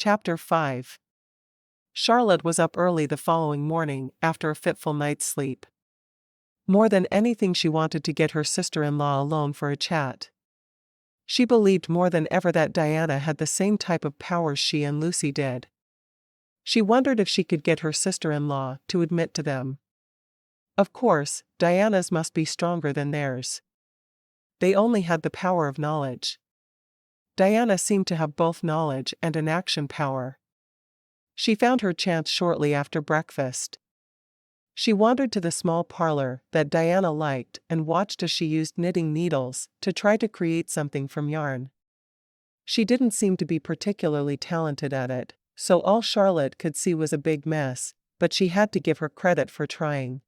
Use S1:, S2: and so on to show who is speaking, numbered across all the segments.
S1: Chapter 5. Charlotte was up early the following morning after a fitful night's sleep. More than anything, she wanted to get her sister-in-law alone for a chat. She believed more than ever that Diana had the same type of powers she and Lucy did. She wondered if she could get her sister-in-law to admit to them. Of course, Diana's must be stronger than theirs. They only had the power of knowledge. Diana seemed to have both knowledge and an action power. She found her chance shortly after breakfast. She wandered to the small parlor that Diana liked and watched as she used knitting needles to try to create something from yarn. She didn't seem to be particularly talented at it, so all Charlotte could see was a big mess, but she had to give her credit for trying.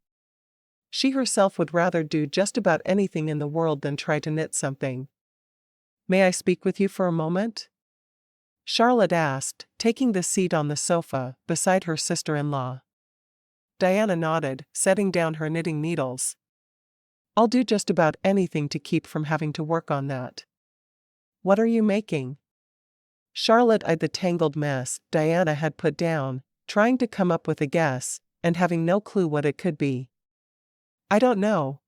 S1: She herself would rather do just about anything in the world than try to knit something. "May I speak with you for a moment?" Charlotte asked, taking the seat on the sofa beside her sister-in-law. Diana nodded, setting down her knitting needles. "I'll do just about anything to keep from having to work on that." "What are you making?" Charlotte eyed the tangled mess Diana had put down, trying to come up with a guess, and having no clue what it could be. "I don't know.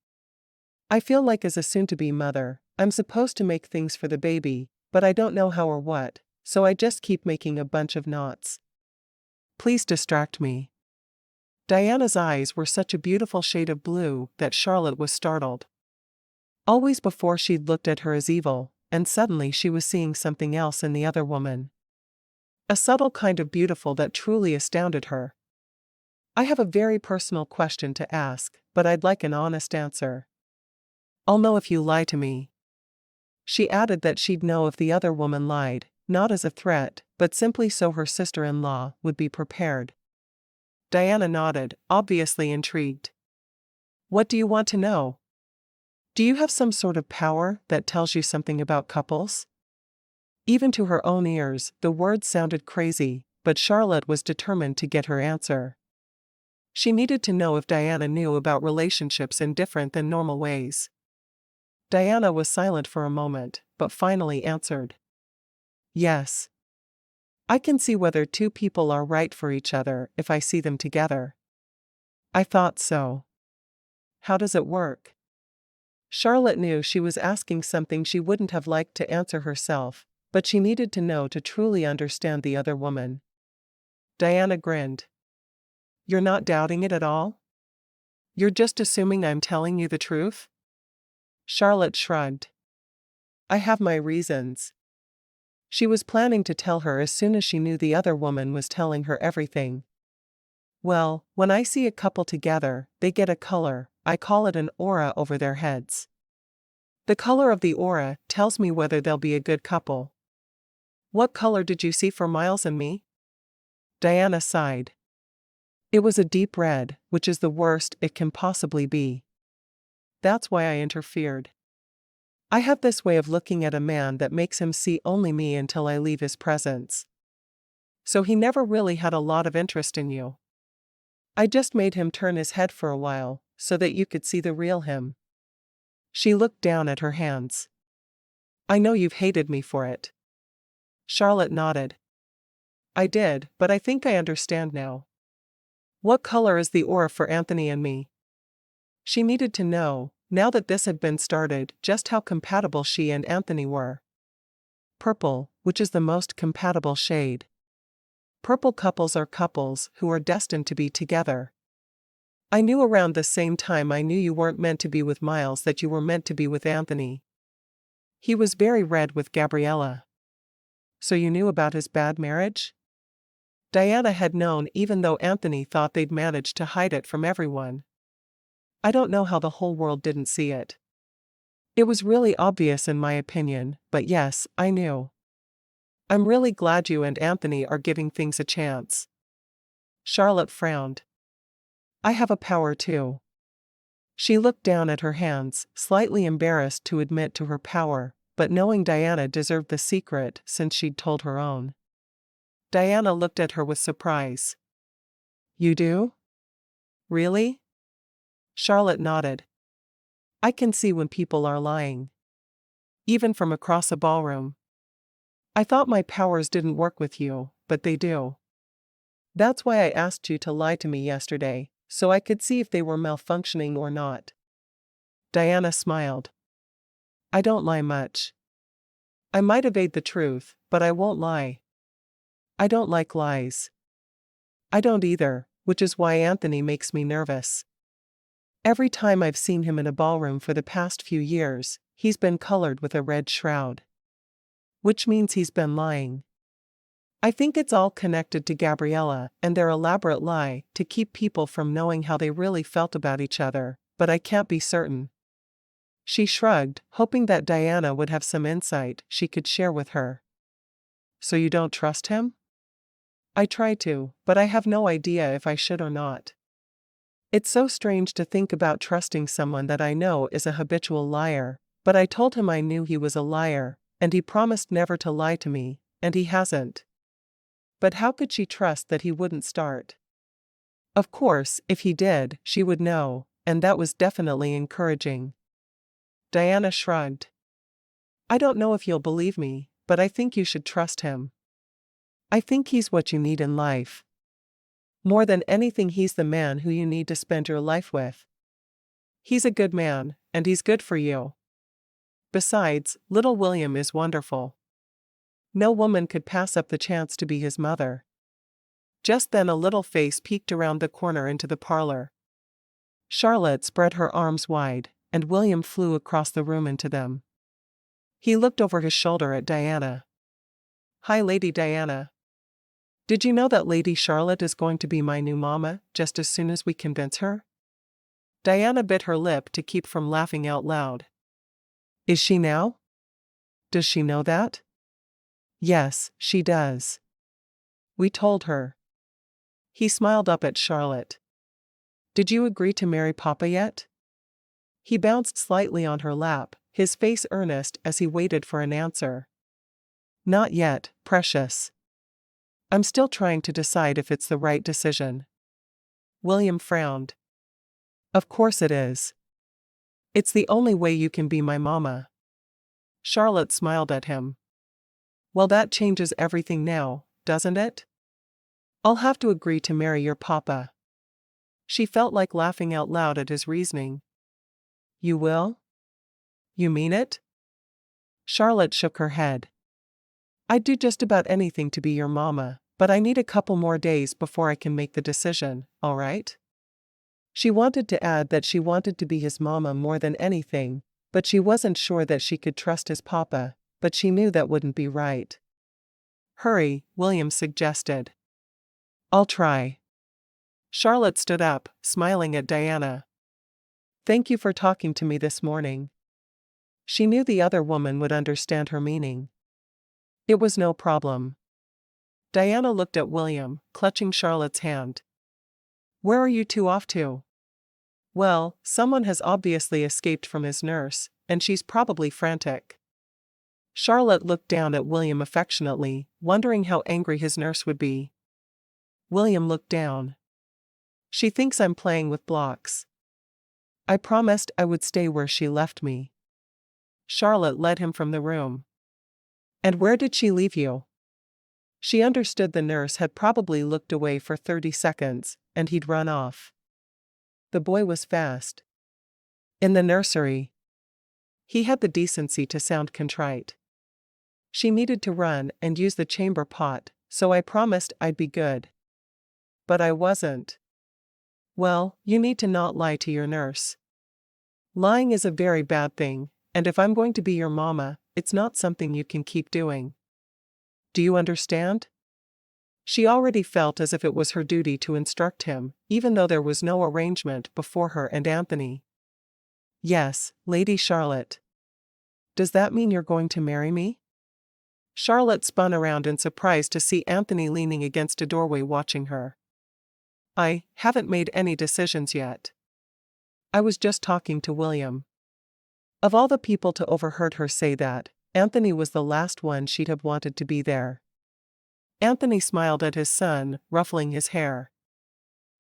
S1: I feel like as a soon-to-be mother, I'm supposed to make things for the baby, but I don't know how or what, so I just keep making a bunch of knots." "Please distract me." Diana's eyes were such a beautiful shade of blue that Charlotte was startled. Always before she'd looked at her as evil, and suddenly she was seeing something else in the other woman. A subtle kind of beautiful that truly astounded her. "I have a very personal question to ask, but I'd like an honest answer." "I'll know if you lie to me." She added that she'd know if the other woman lied, not as a threat, but simply so her sister-in-law would be prepared. Diana nodded, obviously intrigued. "What do you want to know? Do you have some sort of power that tells you something about couples?" Even to her own ears, the words sounded crazy, but Charlotte was determined to get her answer. She needed to know if Diana knew about relationships in different than normal ways. Diana was silent for a moment, but finally answered. "Yes. I can see whether two people are right for each other if I see them together." "I thought so. How does it work?" Charlotte knew she was asking something she wouldn't have liked to answer herself, but she needed to know to truly understand the other woman. Diana grinned. "You're not doubting it at all? You're just assuming I'm telling you the truth?" Charlotte shrugged. "I have my reasons." She was planning to tell her as soon as she knew the other woman was telling her everything. "Well, when I see a couple together, they get a color. I call it an aura over their heads. The color of the aura tells me whether they'll be a good couple." "What color did you see for Miles and me?" Diana sighed. "It was a deep red, which is the worst it can possibly be. That's why I interfered. I have this way of looking at a man that makes him see only me until I leave his presence. So he never really had a lot of interest in you. I just made him turn his head for a while, so that you could see the real him." She looked down at her hands. "I know you've hated me for it." Charlotte nodded. "I did, but I think I understand now. What color is the aura for Anthony and me?" She needed to know, now that this had been started, just how compatible she and Anthony were. "Purple, which is the most compatible shade. Purple couples are couples who are destined to be together. I knew around the same time I knew you weren't meant to be with Miles that you were meant to be with Anthony. He was very red with Gabriella." "So you knew about his bad marriage?" Diana had known even though Anthony thought they'd managed to hide it from everyone. "I don't know how the whole world didn't see it. It was really obvious in my opinion, but yes, I knew. I'm really glad you and Anthony are giving things a chance." Charlotte frowned. "I have a power too." She looked down at her hands, slightly embarrassed to admit to her power, but knowing Diana deserved the secret since she'd told her own. Diana looked at her with surprise. "You do? Really?" Charlotte nodded. "I can see when people are lying. Even from across a ballroom. I thought my powers didn't work with you, but they do. That's why I asked you to lie to me yesterday, so I could see if they were malfunctioning or not. Diana smiled. I don't lie much. I might evade the truth, but I won't lie. I don't like lies. I don't either, which is why Anthony makes me nervous. Every time I've seen him in a ballroom for the past few years, he's been colored with a red shroud. Which means he's been lying. I think it's all connected to Gabriella and their elaborate lie to keep people from knowing how they really felt about each other, but I can't be certain. She shrugged, hoping that Diana would have some insight she could share with her. So you don't trust him? I try to, but I have no idea if I should or not. It's so strange to think about trusting someone that I know is a habitual liar, but I told him I knew he was a liar, and he promised never to lie to me, and he hasn't. But how could she trust that he wouldn't start? Of course, if he did, she would know, and that was definitely encouraging. Diana shrugged. I don't know if you'll believe me, but I think you should trust him. I think he's what you need in life. More than anything, he's the man who you need to spend your life with. He's a good man, and he's good for you. Besides, little William is wonderful. No woman could pass up the chance to be his mother. Just then a little face peeked around the corner into the parlor. Charlotte spread her arms wide, and William flew across the room into them. He looked over his shoulder at Diana. Hi, Lady Diana. Did you know that Lady Charlotte is going to be my new mama, just as soon as we convince her? Diana bit her lip to keep from laughing out loud. Is she now? Does she know that? Yes, she does. We told her. He smiled up at Charlotte. Did you agree to marry Papa yet? He bounced slightly on her lap, his face earnest as he waited for an answer. Not yet, precious. I'm still trying to decide if it's the right decision. William frowned. Of course it is. It's the only way you can be my mama. Charlotte smiled at him. Well, that changes everything now, doesn't it? I'll have to agree to marry your papa. She felt like laughing out loud at his reasoning. You will? You mean it? Charlotte shook her head. I'd do just about anything to be your mama, but I need a couple more days before I can make the decision, all right? She wanted to add that she wanted to be his mama more than anything, but she wasn't sure that she could trust his papa, but she knew that wouldn't be right. Hurry, William suggested. I'll try. Charlotte stood up, smiling at Diana. Thank you for talking to me this morning. She knew the other woman would understand her meaning. It was no problem. Diana looked at William, clutching Charlotte's hand. Where are you two off to? Well, someone has obviously escaped from his nurse, and she's probably frantic. Charlotte looked down at William affectionately, wondering how angry his nurse would be. William looked down. She thinks I'm playing with blocks. I promised I would stay where she left me. Charlotte led him from the room. And where did she leave you? She understood the nurse had probably looked away for 30 seconds, and he'd run off. The boy was fast. In the nursery. He had the decency to sound contrite. She needed to run and use the chamber pot, so I promised I'd be good. But I wasn't. Well, you need to not lie to your nurse. Lying is a very bad thing, and if I'm going to be your mama, it's not something you can keep doing. Do you understand? She already felt as if it was her duty to instruct him, even though there was no arrangement before her and Anthony. Yes, Lady Charlotte. Does that mean you're going to marry me? Charlotte spun around in surprise to see Anthony leaning against a doorway watching her. I haven't made any decisions yet. I was just talking to William. Of all the people to overheard her say that, Anthony was the last one she'd have wanted to be there. Anthony smiled at his son, ruffling his hair.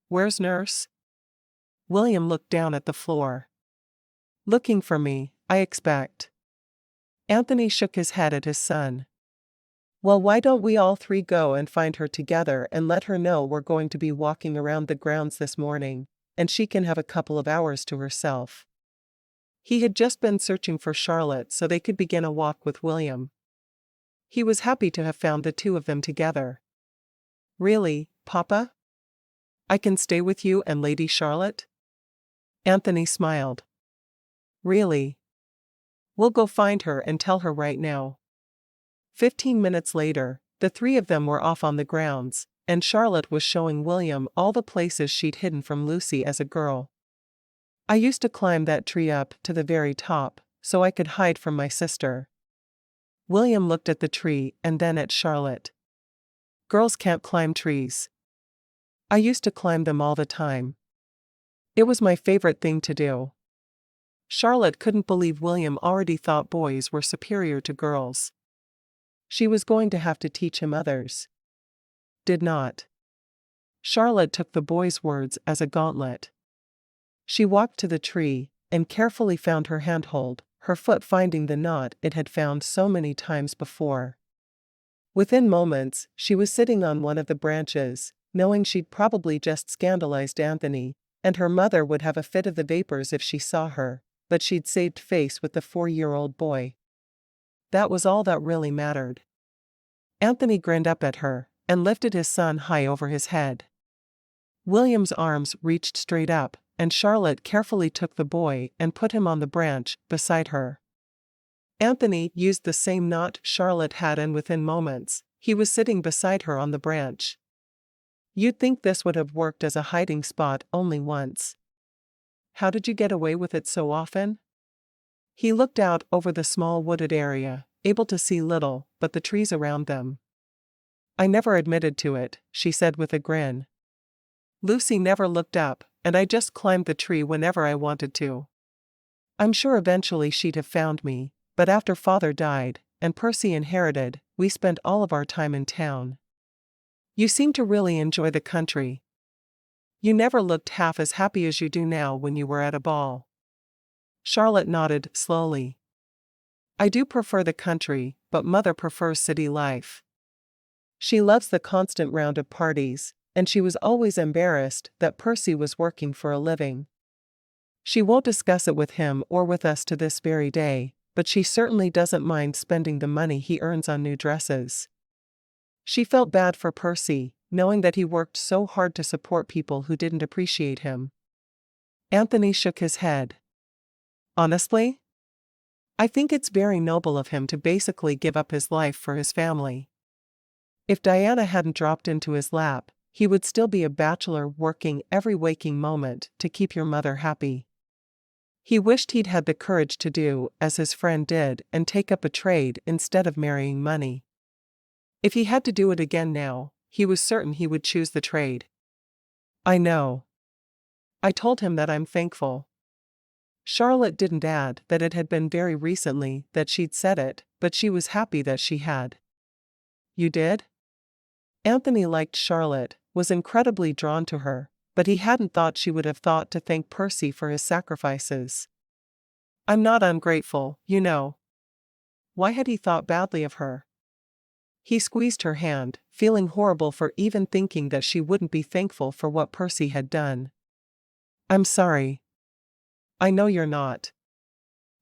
S1: Where's Nurse? William looked down at the floor. Looking for me, I expect. Anthony shook his head at his son. Well, why don't we all three go and find her together and let her know we're going to be walking around the grounds this morning, and she can have a couple of hours to herself. He had just been searching for Charlotte so they could begin a walk with William. He was happy to have found the two of them together. Really, Papa? I can stay with you and Lady Charlotte? Anthony smiled. Really? We'll go find her and tell her right now. 15 minutes later, the three of them were off on the grounds, and Charlotte was showing William all the places she'd hidden from Lucy as a girl. I used to climb that tree up to the very top, so I could hide from my sister. William looked at the tree and then at Charlotte. Girls can't climb trees. I used to climb them all the time. It was my favorite thing to do. Charlotte couldn't believe William already thought boys were superior to girls. She was going to have to teach him others. Did not. Charlotte took the boy's words as a gauntlet. She walked to the tree and carefully found her handhold, her foot finding the knot it had found so many times before. Within moments, she was sitting on one of the branches, knowing she'd probably just scandalized Anthony, and her mother would have a fit of the vapors if she saw her, but she'd saved face with the 4-year-old boy. That was all that really mattered. Anthony grinned up at her and lifted his son high over his head. William's arms reached straight up, and Charlotte carefully took the boy and put him on the branch beside her. Anthony used the same knot Charlotte had, and within moments, he was sitting beside her on the branch. You'd think this would have worked as a hiding spot only once. How did you get away with it so often? He looked out over the small wooded area, able to see little but the trees around them. I never admitted to it, she said with a grin. Lucy never looked up, and I just climbed the tree whenever I wanted to. I'm sure eventually she'd have found me, but after Father died, and Percy inherited, we spent all of our time in town. You seem to really enjoy the country. You never looked half as happy as you do now when you were at a ball. Charlotte nodded slowly. I do prefer the country, but Mother prefers city life. She loves the constant round of parties, and she was always embarrassed that Percy was working for a living. She won't discuss it with him or with us to this very day, but she certainly doesn't mind spending the money he earns on new dresses. She felt bad for Percy, knowing that he worked so hard to support people who didn't appreciate him. Anthony shook his head. Honestly? I think it's very noble of him to basically give up his life for his family. If Diana hadn't dropped into his lap, he would still be a bachelor working every waking moment to keep your mother happy. He wished he'd had the courage to do as his friend did and take up a trade instead of marrying money. If he had to do it again now, he was certain he would choose the trade. I know. I told him that I'm thankful. Charlotte didn't add that it had been very recently that she'd said it, but she was happy that she had. You did? Anthony liked Charlotte, was incredibly drawn to her, but he hadn't thought she would have thought to thank Percy for his sacrifices. I'm not ungrateful, you know. Why had he thought badly of her? He squeezed her hand, feeling horrible for even thinking that she wouldn't be thankful for what Percy had done. I'm sorry. I know you're not.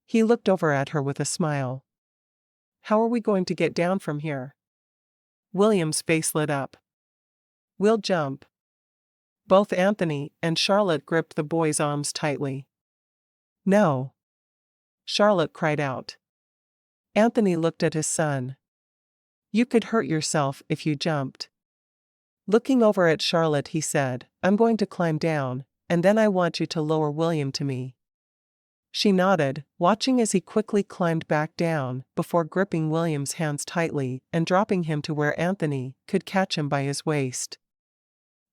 S1: He looked over at her with a smile. How are we going to get down from here? William's face lit up. We'll jump. Both Anthony and Charlotte gripped the boy's arms tightly. No. Charlotte cried out. Anthony looked at his son. You could hurt yourself if you jumped. Looking over at Charlotte, he said, I'm going to climb down, and then I want you to lower William to me. She nodded, watching as he quickly climbed back down, before gripping William's hands tightly and dropping him to where Anthony could catch him by his waist.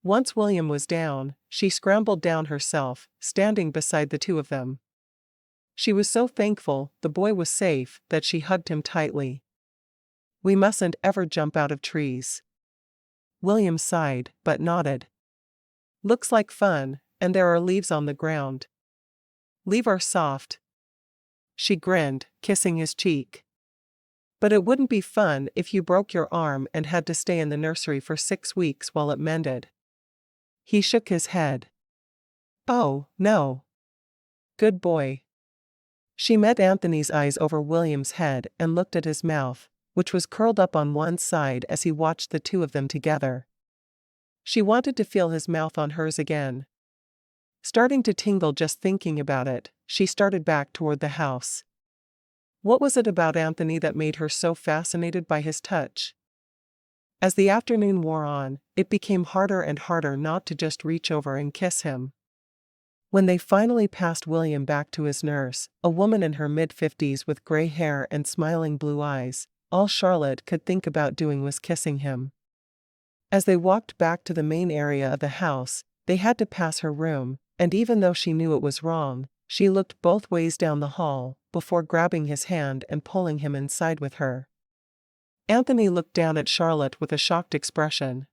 S1: Once William was down, she scrambled down herself, standing beside the two of them. She was so thankful the boy was safe that she hugged him tightly. We mustn't ever jump out of trees. William sighed, but nodded. Looks like fun, and there are leaves on the ground. Leave are soft. She grinned, kissing his cheek. But it wouldn't be fun if you broke your arm and had to stay in the nursery for 6 weeks while it mended. He shook his head. Oh, no. Good boy. She met Anthony's eyes over William's head and looked at his mouth, which was curled up on one side as he watched the two of them together. She wanted to feel his mouth on hers again. Starting to tingle just thinking about it, she started back toward the house. What was it about Anthony that made her so fascinated by his touch? As the afternoon wore on, it became harder and harder not to just reach over and kiss him. When they finally passed William back to his nurse, a woman in her mid-50s with gray hair and smiling blue eyes, all Charlotte could think about doing was kissing him. As they walked back to the main area of the house, they had to pass her room, and even though she knew it was wrong, she looked both ways down the hall, before grabbing his hand and pulling him inside with her. Anthony looked down at Charlotte with a shocked expression.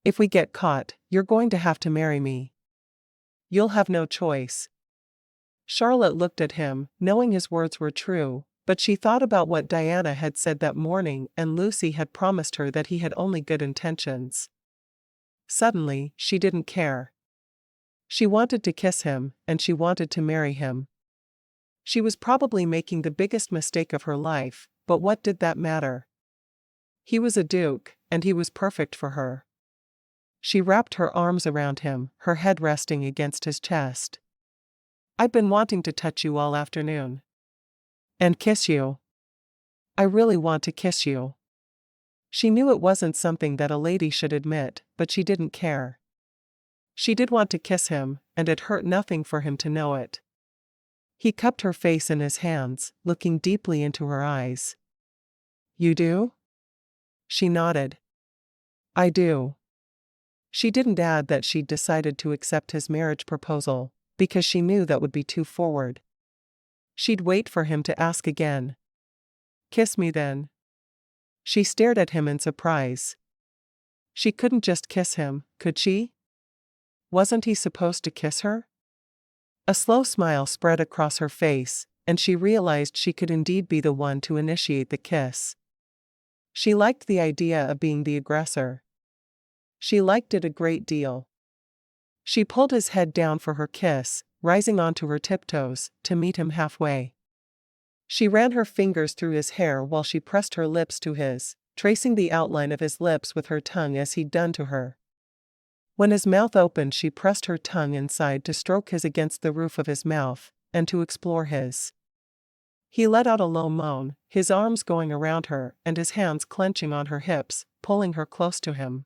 S1: If we get caught, you're going to have to marry me. You'll have no choice. Charlotte looked at him, knowing his words were true, but she thought about what Diana had said that morning and Lucy had promised her that he had only good intentions. Suddenly, she didn't care. She wanted to kiss him, and she wanted to marry him. She was probably making the biggest mistake of her life, but what did that matter? He was a duke, and he was perfect for her. She wrapped her arms around him, her head resting against his chest. I've been wanting to touch you all afternoon. And kiss you. I really want to kiss you. She knew it wasn't something that a lady should admit, but she didn't care. She did want to kiss him, and it hurt nothing for him to know it. He cupped her face in his hands, looking deeply into her eyes. You do? She nodded. I do. She didn't add that she'd decided to accept his marriage proposal, because she knew that would be too forward. She'd wait for him to ask again. Kiss me then. She stared at him in surprise. She couldn't just kiss him, could she? Wasn't he supposed to kiss her? A slow smile spread across her face, and she realized she could indeed be the one to initiate the kiss. She liked the idea of being the aggressor. She liked it a great deal. She pulled his head down for her kiss, rising onto her tiptoes, to meet him halfway. She ran her fingers through his hair while she pressed her lips to his, tracing the outline of his lips with her tongue as he'd done to her. When his mouth opened, she pressed her tongue inside to stroke his against the roof of his mouth, and to explore his. He let out a low moan, his arms going around her and his hands clenching on her hips, pulling her close to him.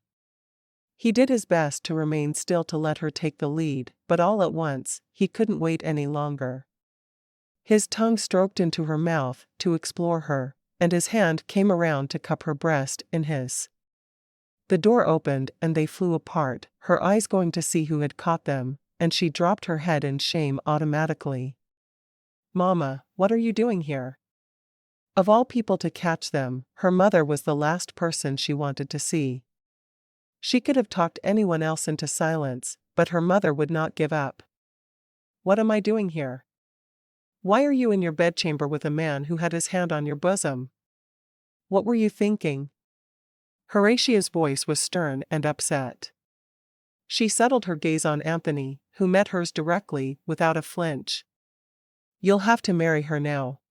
S1: He did his best to remain still to let her take the lead, but all at once, he couldn't wait any longer. His tongue stroked into her mouth to explore her, and his hand came around to cup her breast in his. The door opened and they flew apart, her eyes going to see who had caught them, and she dropped her head in shame automatically. Mama, what are you doing here? Of all people to catch them, her mother was the last person she wanted to see. She could have talked anyone else into silence, but her mother would not give up. What am I doing here? Why are you in your bedchamber with a man who had his hand on your bosom? What were you thinking? Horatia's voice was stern and upset. She settled her gaze on Anthony, who met hers directly, without a flinch. You'll have to marry her now.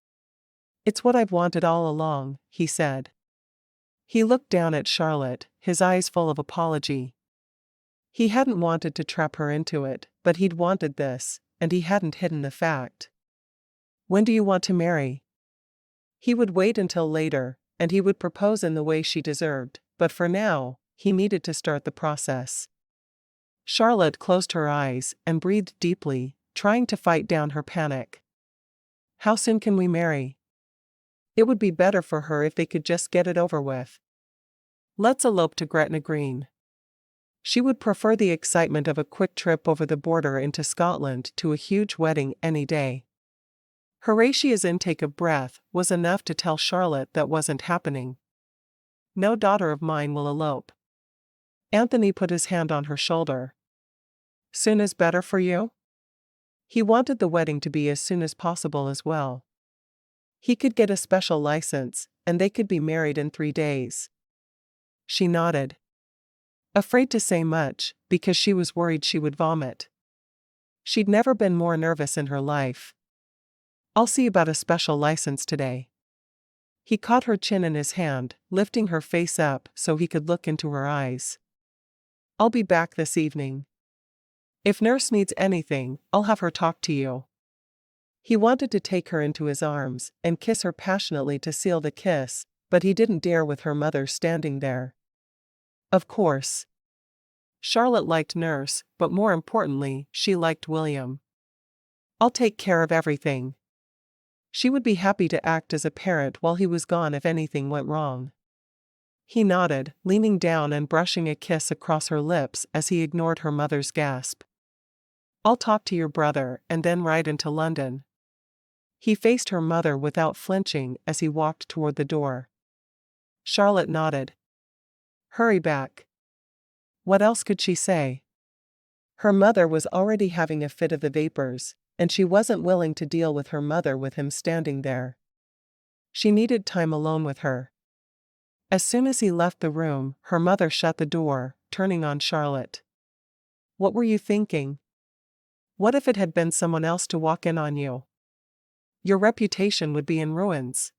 S1: It's what I've wanted all along, he said. He looked down at Charlotte, his eyes full of apology. He hadn't wanted to trap her into it, but he'd wanted this, and he hadn't hidden the fact. When do you want to marry? He would wait until later, and he would propose in the way she deserved, but for now, he needed to start the process. Charlotte closed her eyes and breathed deeply, trying to fight down her panic. How soon can we marry? It would be better for her if they could just get it over with. Let's elope to Gretna Green. She would prefer the excitement of a quick trip over the border into Scotland to a huge wedding any day. Horatia's intake of breath was enough to tell Charlotte that wasn't happening. No daughter of mine will elope. Anthony put his hand on her shoulder. Soon is better for you? He wanted the wedding to be as soon as possible as well. He could get a special license, and they could be married in 3 days. She nodded, afraid to say much, because she was worried she would vomit. She'd never been more nervous in her life. "I'll see about a special license today." He caught her chin in his hand, lifting her face up so he could look into her eyes. "I'll be back this evening. If Nurse needs anything, I'll have her talk to you." He wanted to take her into his arms and kiss her passionately to seal the kiss, but he didn't dare with her mother standing there. Of course. Charlotte liked Nurse, but more importantly, she liked William. "I'll take care of everything." She would be happy to act as a parent while he was gone if anything went wrong. He nodded, leaning down and brushing a kiss across her lips as he ignored her mother's gasp. "I'll talk to your brother and then ride into London." He faced her mother without flinching as he walked toward the door. Charlotte nodded. "Hurry back." What else could she say? Her mother was already having a fit of the vapors, and she wasn't willing to deal with her mother with him standing there. She needed time alone with her. As soon as he left the room, her mother shut the door, turning on Charlotte. "What were you thinking? What if it had been someone else to walk in on you? Your reputation would be in ruins."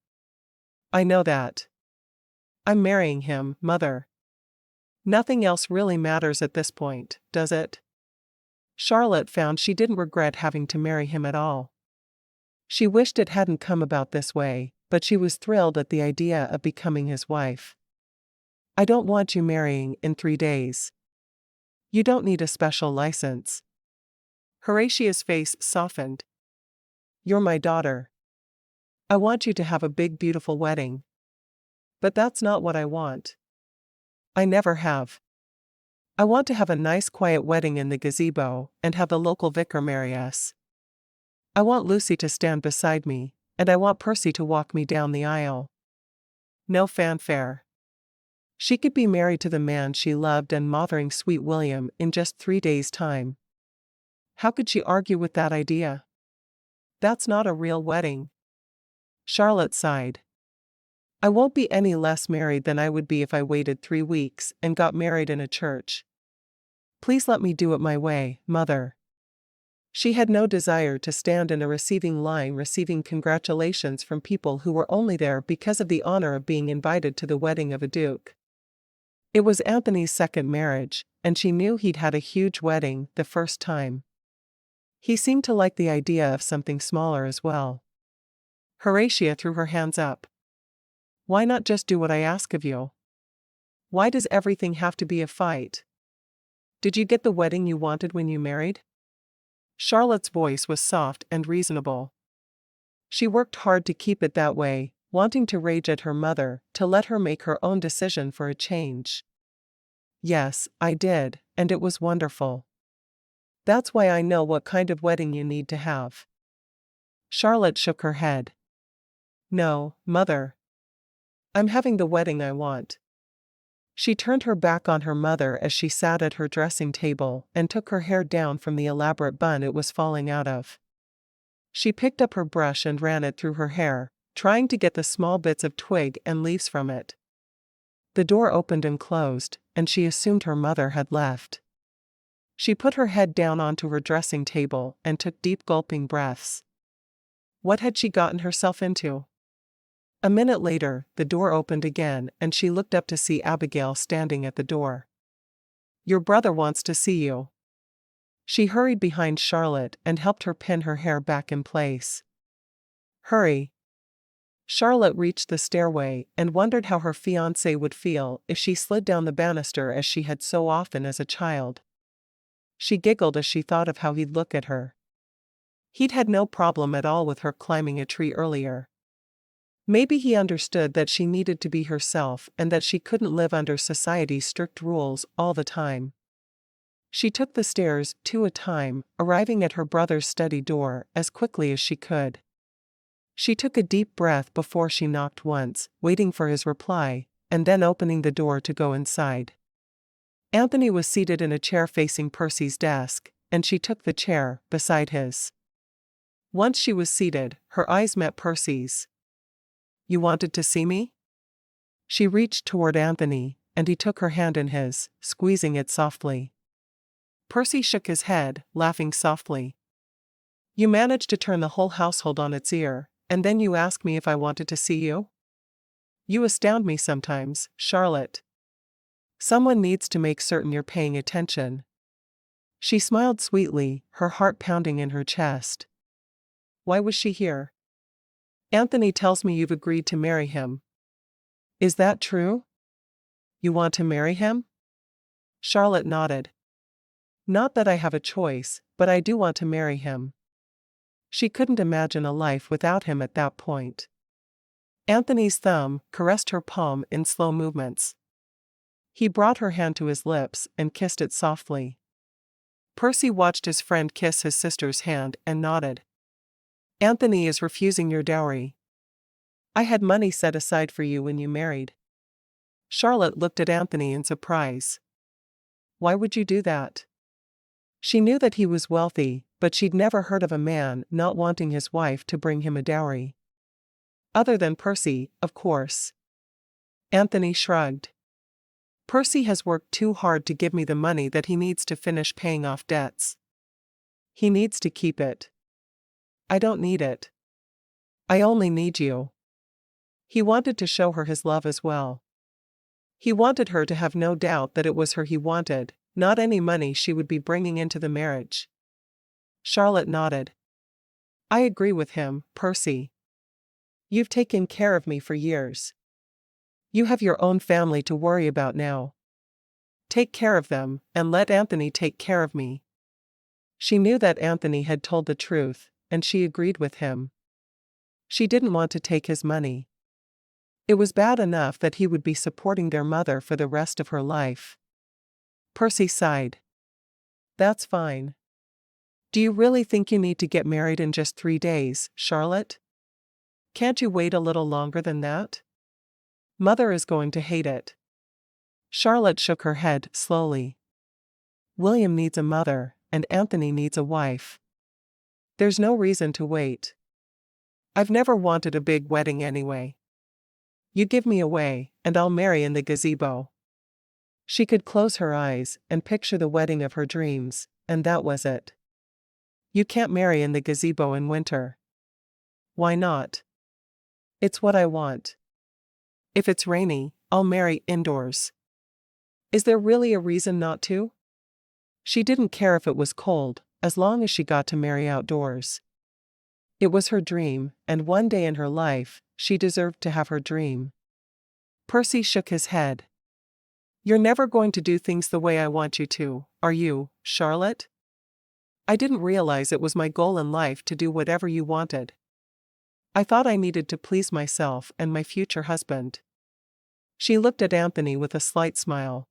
S1: "I know that. I'm marrying him, Mother. Nothing else really matters at this point, does it?" Charlotte found she didn't regret having to marry him at all. She wished it hadn't come about this way, but she was thrilled at the idea of becoming his wife. "I don't want you marrying in 3 days. You don't need a special license." Horatia's face softened. "You're my daughter. I want you to have a big beautiful wedding. But that's not what I want. I never have. I want to have a nice quiet wedding in the gazebo and have the local vicar marry us. I want Lucy to stand beside me, and I want Percy to walk me down the aisle. No fanfare. She could be married to the man she loved and mothering sweet William in just 3 days' time. How could she argue with that idea? That's not a real wedding." Charlotte sighed. "I won't be any less married than I would be if I waited 3 weeks and got married in a church. Please let me do it my way, Mother." She had no desire to stand in a receiving line receiving congratulations from people who were only there because of the honor of being invited to the wedding of a duke. It was Anthony's second marriage, and she knew he'd had a huge wedding the first time. He seemed to like the idea of something smaller as well. Horatia threw her hands up. "Why not just do what I ask of you? Why does everything have to be a fight? Did you get the wedding you wanted when you married?" Charlotte's voice was soft and reasonable. She worked hard to keep it that way, wanting to rage at her mother to let her make her own decision for a change. "Yes, I did, and it was wonderful. That's why I know what kind of wedding you need to have." Charlotte shook her head. "No, Mother. I'm having the wedding I want." She turned her back on her mother as she sat at her dressing table and took her hair down from the elaborate bun it was falling out of. She picked up her brush and ran it through her hair, trying to get the small bits of twig and leaves from it. The door opened and closed, and she assumed her mother had left. She put her head down onto her dressing table and took deep gulping breaths. What had she gotten herself into? A minute later, the door opened again and she looked up to see Abigail standing at the door. "Your brother wants to see you." She hurried behind Charlotte and helped her pin her hair back in place. "Hurry." Charlotte reached the stairway and wondered how her fiancé would feel if she slid down the banister as she had so often as a child. She giggled as she thought of how he'd look at her. He'd had no problem at all with her climbing a tree earlier. Maybe he understood that she needed to be herself and that she couldn't live under society's strict rules all the time. She took the stairs 2 at a time, arriving at her brother's study door as quickly as she could. She took a deep breath before she knocked once, waiting for his reply, and then opening the door to go inside. Anthony was seated in a chair facing Percy's desk, and she took the chair beside his. Once she was seated, her eyes met Percy's. "You wanted to see me?" She reached toward Anthony, and he took her hand in his, squeezing it softly. Percy shook his head, laughing softly. You managed to turn the whole household on its ear, and then you ask me if I wanted to see you? You astound me sometimes, Charlotte. Someone needs to make certain you're paying attention. She smiled sweetly, her heart pounding in her chest. Why was she here? Anthony tells me you've agreed to marry him. Is that true? You want to marry him? Charlotte nodded. Not that I have a choice, but I do want to marry him. She couldn't imagine a life without him at that point. Anthony's thumb caressed her palm in slow movements. He brought her hand to his lips and kissed it softly. Percy watched his friend kiss his sister's hand and nodded. Anthony is refusing your dowry. I had money set aside for you when you married. Charlotte looked at Anthony in surprise. Why would you do that? She knew that he was wealthy, but she'd never heard of a man not wanting his wife to bring him a dowry. Other than Percy, of course. Anthony shrugged. Percy has worked too hard to give me the money that he needs to finish paying off debts. He needs to keep it. I don't need it. I only need you. He wanted to show her his love as well. He wanted her to have no doubt that it was her he wanted, not any money she would be bringing into the marriage. Charlotte nodded. I agree with him, Percy. You've taken care of me for years. You have your own family to worry about now. Take care of them, and let Anthony take care of me. She knew that Anthony had told the truth, and she agreed with him. She didn't want to take his money. It was bad enough that he would be supporting their mother for the rest of her life. Percy sighed. That's fine. Do you really think you need to get married in just 3 days, Charlotte? Can't you wait a little longer than that? Mother is going to hate it. Charlotte shook her head slowly. William needs a mother, and Anthony needs a wife. There's no reason to wait. I've never wanted a big wedding anyway. You give me away, and I'll marry in the gazebo. She could close her eyes and picture the wedding of her dreams, and that was it. You can't marry in the gazebo in winter. Why not? It's what I want. If it's rainy, I'll marry indoors. Is there really a reason not to? She didn't care if it was cold, as long as she got to marry outdoors. It was her dream, and one day in her life, she deserved to have her dream. Percy shook his head. You're never going to do things the way I want you to, are you, Charlotte? I didn't realize it was my goal in life to do whatever you wanted. I thought I needed to please myself and my future husband. She looked at Anthony with a slight smile.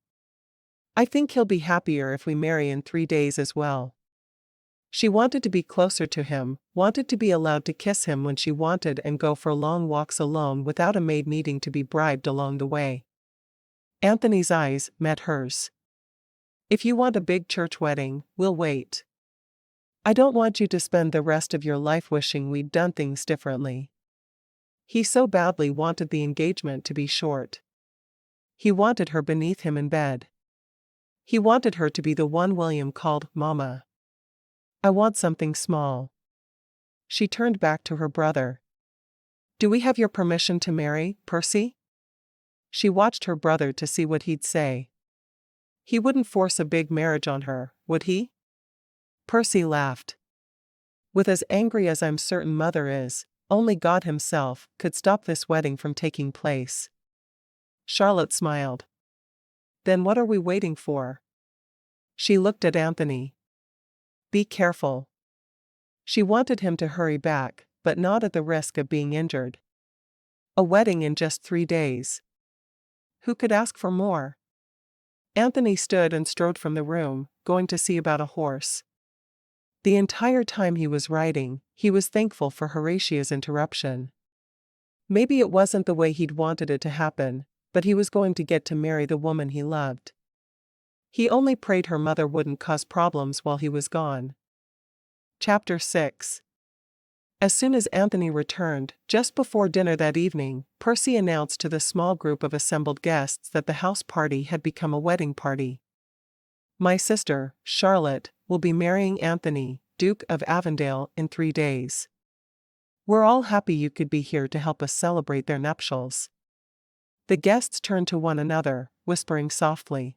S1: I think he'll be happier if we marry in 3 days as well. She wanted to be closer to him, wanted to be allowed to kiss him when she wanted and go for long walks alone without a maid needing to be bribed along the way. Anthony's eyes met hers. If you want a big church wedding, we'll wait. I don't want you to spend the rest of your life wishing we'd done things differently. He so badly wanted the engagement to be short. He wanted her beneath him in bed. He wanted her to be the one William called Mama. I want something small. She turned back to her brother. Do we have your permission to marry, Percy? She watched her brother to see what he'd say. He wouldn't force a big marriage on her, would he? Percy laughed. With as angry as I'm certain Mother is, only God himself could stop this wedding from taking place. Charlotte smiled. Then what are we waiting for? She looked at Anthony. Be careful. She wanted him to hurry back, but not at the risk of being injured. A wedding in just 3 days. Who could ask for more? Anthony stood and strode from the room, going to see about a horse. The entire time he was riding, he was thankful for Horatia's interruption. Maybe it wasn't the way he'd wanted it to happen, but he was going to get to marry the woman he loved. He only prayed her mother wouldn't cause problems while he was gone. Chapter 6. As soon as Anthony returned, just before dinner that evening, Percy announced to the small group of assembled guests that the house party had become a wedding party. My sister, Charlotte, will be marrying Anthony, Duke of Avondale, in 3 days. We're all happy you could be here to help us celebrate their nuptials. The guests turned to one another, whispering softly.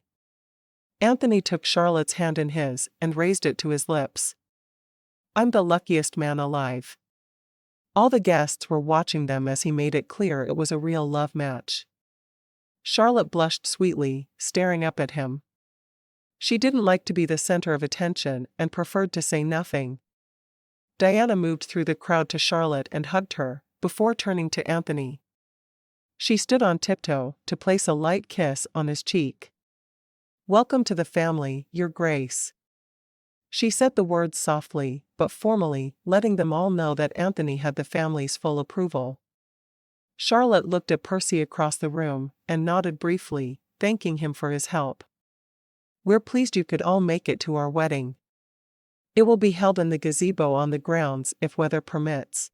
S1: Anthony took Charlotte's hand in his and raised it to his lips. I'm the luckiest man alive. All the guests were watching them as he made it clear it was a real love match. Charlotte blushed sweetly, staring up at him. She didn't like to be the center of attention and preferred to say nothing. Diana moved through the crowd to Charlotte and hugged her, before turning to Anthony. She stood on tiptoe to place a light kiss on his cheek. Welcome to the family, Your Grace. She said the words softly, but formally, letting them all know that Anthony had the family's full approval. Charlotte looked at Percy across the room and nodded briefly, thanking him for his help. We're pleased you could all make it to our wedding. It will be held in the gazebo on the grounds if weather permits.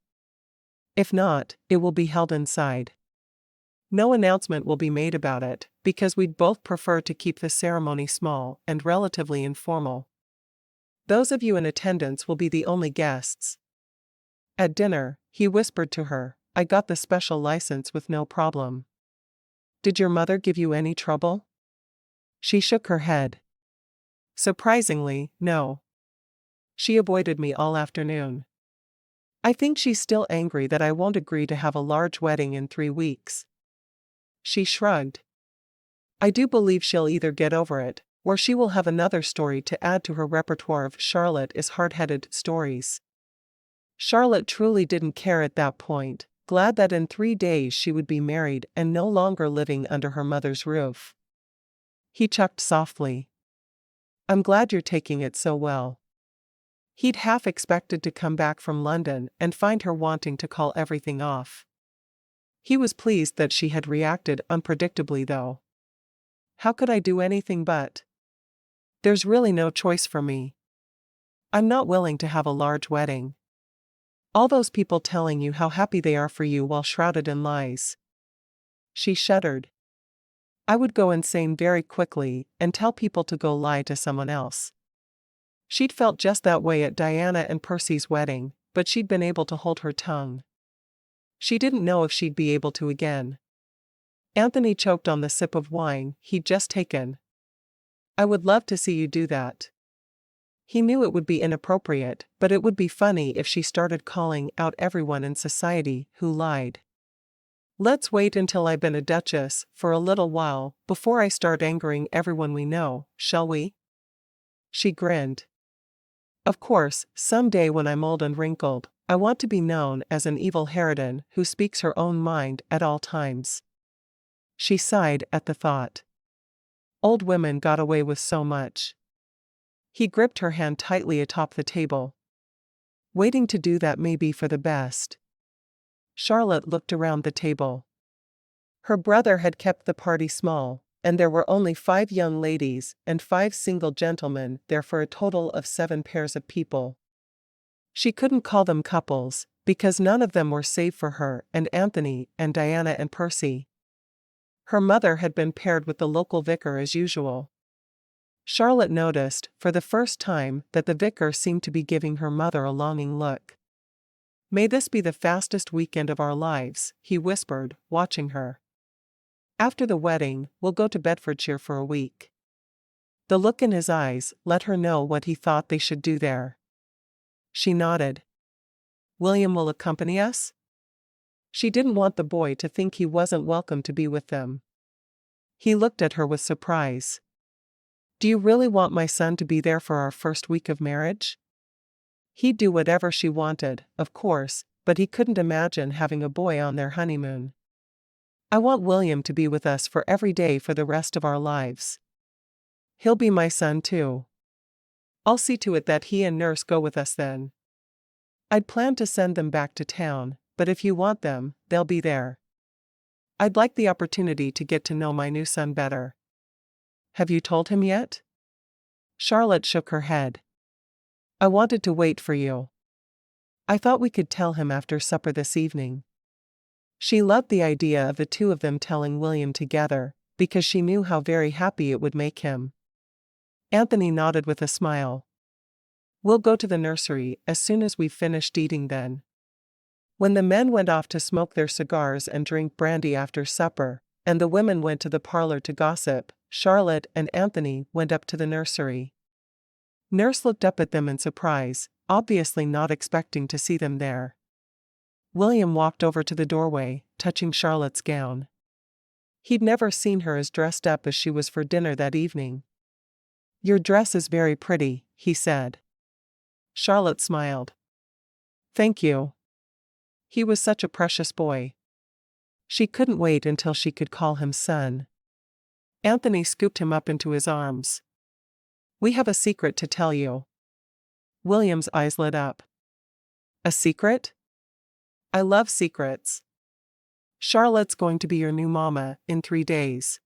S1: If not, it will be held inside. No announcement will be made about it, because we'd both prefer to keep the ceremony small and relatively informal. Those of you in attendance will be the only guests. At dinner, he whispered to her, I got the special license with no problem. Did your mother give you any trouble? She shook her head. Surprisingly, no. She avoided me all afternoon. I think she's still angry that I won't agree to have a large wedding in 3 weeks. She shrugged. I do believe she'll either get over it, or she will have another story to add to her repertoire of Charlotte is hard-headed stories. Charlotte truly didn't care at that point, glad that in 3 days she would be married and no longer living under her mother's roof. He chuckled softly. I'm glad you're taking it so well. He'd half expected to come back from London and find her wanting to call everything off. He was pleased that she had reacted unpredictably though. How could I do anything but? There's really no choice for me. I'm not willing to have a large wedding. All those people telling you how happy they are for you while shrouded in lies. She shuddered. I would go insane very quickly and tell people to go lie to someone else. She'd felt just that way at Diana and Percy's wedding, but she'd been able to hold her tongue. She didn't know if she'd be able to again. Anthony choked on the sip of wine he'd just taken. I would love to see you do that. He knew it would be inappropriate, but it would be funny if she started calling out everyone in society who lied. Let's wait until I've been a duchess for a little while before I start angering everyone we know, shall we? She grinned. Of course, someday when I'm old and wrinkled, I want to be known as an evil harridan who speaks her own mind at all times. She sighed at the thought. Old women got away with so much. He gripped her hand tightly atop the table. Waiting to do that may be for the best. Charlotte looked around the table. Her brother had kept the party small, and there were only 5 young ladies and 5 single gentlemen there for a total of 7 pairs of people. She couldn't call them couples, because none of them were safe for her and Anthony and Diana and Percy. Her mother had been paired with the local vicar as usual. Charlotte noticed, for the first time, that the vicar seemed to be giving her mother a longing look. May this be the fastest weekend of our lives, he whispered, watching her. After the wedding, we'll go to Bedfordshire for a week. The look in his eyes let her know what he thought they should do there. She nodded. William will accompany us? She didn't want the boy to think he wasn't welcome to be with them. He looked at her with surprise. Do you really want my son to be there for our first week of marriage? He'd do whatever she wanted, of course, but he couldn't imagine having a boy on their honeymoon. I want William to be with us for every day for the rest of our lives. He'll be my son too. I'll see to it that he and Nurse go with us then. I'd planned to send them back to town, but if you want them, they'll be there. I'd like the opportunity to get to know my new son better. Have you told him yet? Charlotte shook her head. I wanted to wait for you. I thought we could tell him after supper this evening. She loved the idea of the two of them telling William together, because she knew how very happy it would make him. Anthony nodded with a smile. We'll go to the nursery as soon as we've finished eating then. When the men went off to smoke their cigars and drink brandy after supper, and the women went to the parlor to gossip, Charlotte and Anthony went up to the nursery. Nurse looked up at them in surprise, obviously not expecting to see them there. William walked over to the doorway, touching Charlotte's gown. He'd never seen her as dressed up as she was for dinner that evening. "Your dress is very pretty," he said. Charlotte smiled. "Thank you." He was such a precious boy. She couldn't wait until she could call him son. Anthony scooped him up into his arms. "We have a secret to tell you." William's eyes lit up. "A secret?" "I love secrets. Charlotte's going to be your new mama in 3 days."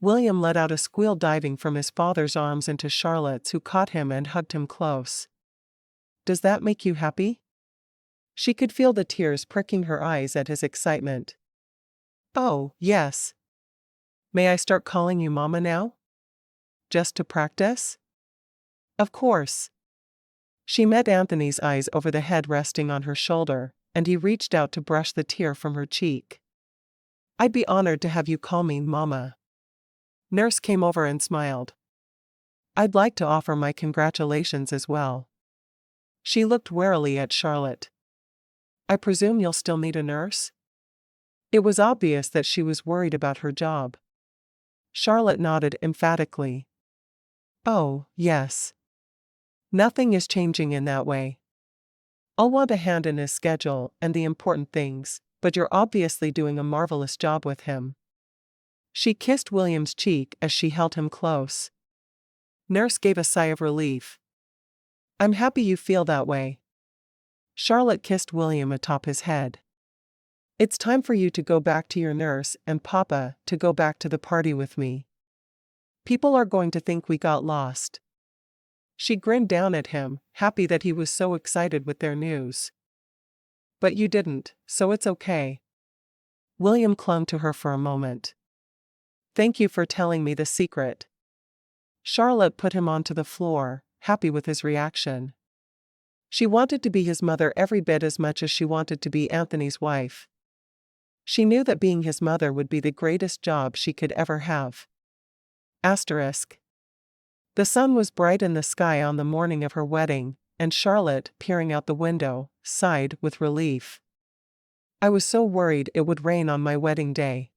S1: William let out a squeal, diving from his father's arms into Charlotte's, who caught him and hugged him close. "Does that make you happy?" She could feel the tears pricking her eyes at his excitement. "Oh, yes. May I start calling you Mama now? Just to practice?" "Of course." She met Anthony's eyes over the head resting on her shoulder, and he reached out to brush the tear from her cheek. "I'd be honored to have you call me Mama." Nurse came over and smiled. "I'd like to offer my congratulations as well." She looked warily at Charlotte. "I presume you'll still need a nurse?" It was obvious that she was worried about her job. Charlotte nodded emphatically. "Oh, yes. Nothing is changing in that way. I'll want a hand in his schedule and the important things, but you're obviously doing a marvelous job with him." She kissed William's cheek as she held him close. Nurse gave a sigh of relief. "I'm happy you feel that way." Charlotte kissed William atop his head. "It's time for you to go back to your nurse and Papa to go back to the party with me. People are going to think we got lost." She grinned down at him, happy that he was so excited with their news. "But you didn't, so it's okay." William clung to her for a moment. "Thank you for telling me the secret." Charlotte put him onto the floor, happy with his reaction. She wanted to be his mother every bit as much as she wanted to be Anthony's wife. She knew that being his mother would be the greatest job she could ever have. Asterisk. The sun was bright in the sky on the morning of her wedding, and Charlotte, peering out the window, sighed with relief. "I was so worried it would rain on my wedding day."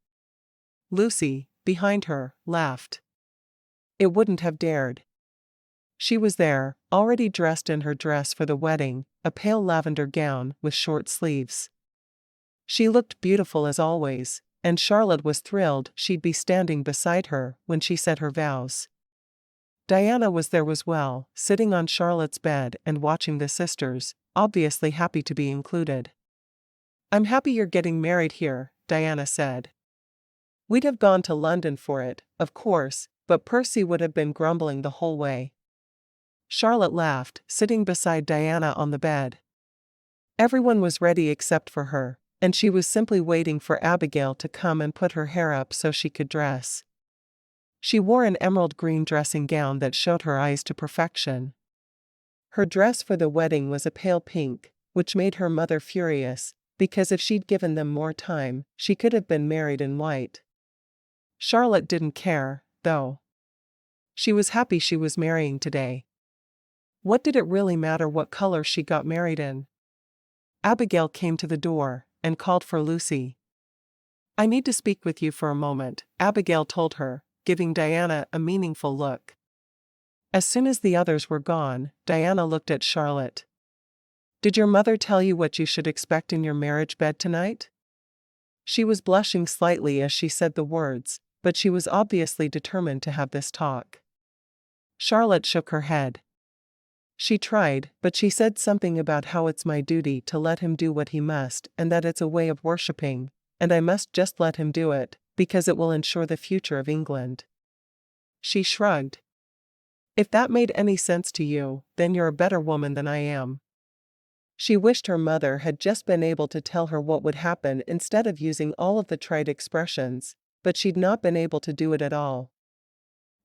S1: Lucy, behind her, laughed. "It wouldn't have dared." She was there, already dressed in her dress for the wedding, a pale lavender gown with short sleeves. She looked beautiful as always, and Charlotte was thrilled she'd be standing beside her when she said her vows. Diana was there as well, sitting on Charlotte's bed and watching the sisters, obviously happy to be included. "I'm happy you're getting married here," Diana said. "We'd have gone to London for it, of course, but Percy would have been grumbling the whole way." Charlotte laughed, sitting beside Diana on the bed. Everyone was ready except for her, and she was simply waiting for Abigail to come and put her hair up so she could dress. She wore an emerald green dressing gown that showed her eyes to perfection. Her dress for the wedding was a pale pink, which made her mother furious, because if she'd given them more time, she could have been married in white. Charlotte didn't care, though. She was happy she was marrying today. What did it really matter what color she got married in? Abigail came to the door and called for Lucy. "I need to speak with you for a moment," Abigail told her, giving Diana a meaningful look. As soon as the others were gone, Diana looked at Charlotte. "Did your mother tell you what you should expect in your marriage bed tonight?" She was blushing slightly as she said the words, but she was obviously determined to have this talk. Charlotte shook her head. She tried, but she said something about how it's my duty to let him do what he must and that it's a way of worshipping, and I must just let him do it, because it will ensure the future of England. She shrugged. "If that made any sense to you, then you're a better woman than I am." She wished her mother had just been able to tell her what would happen instead of using all of the trite expressions, but she'd not been able to do it at all.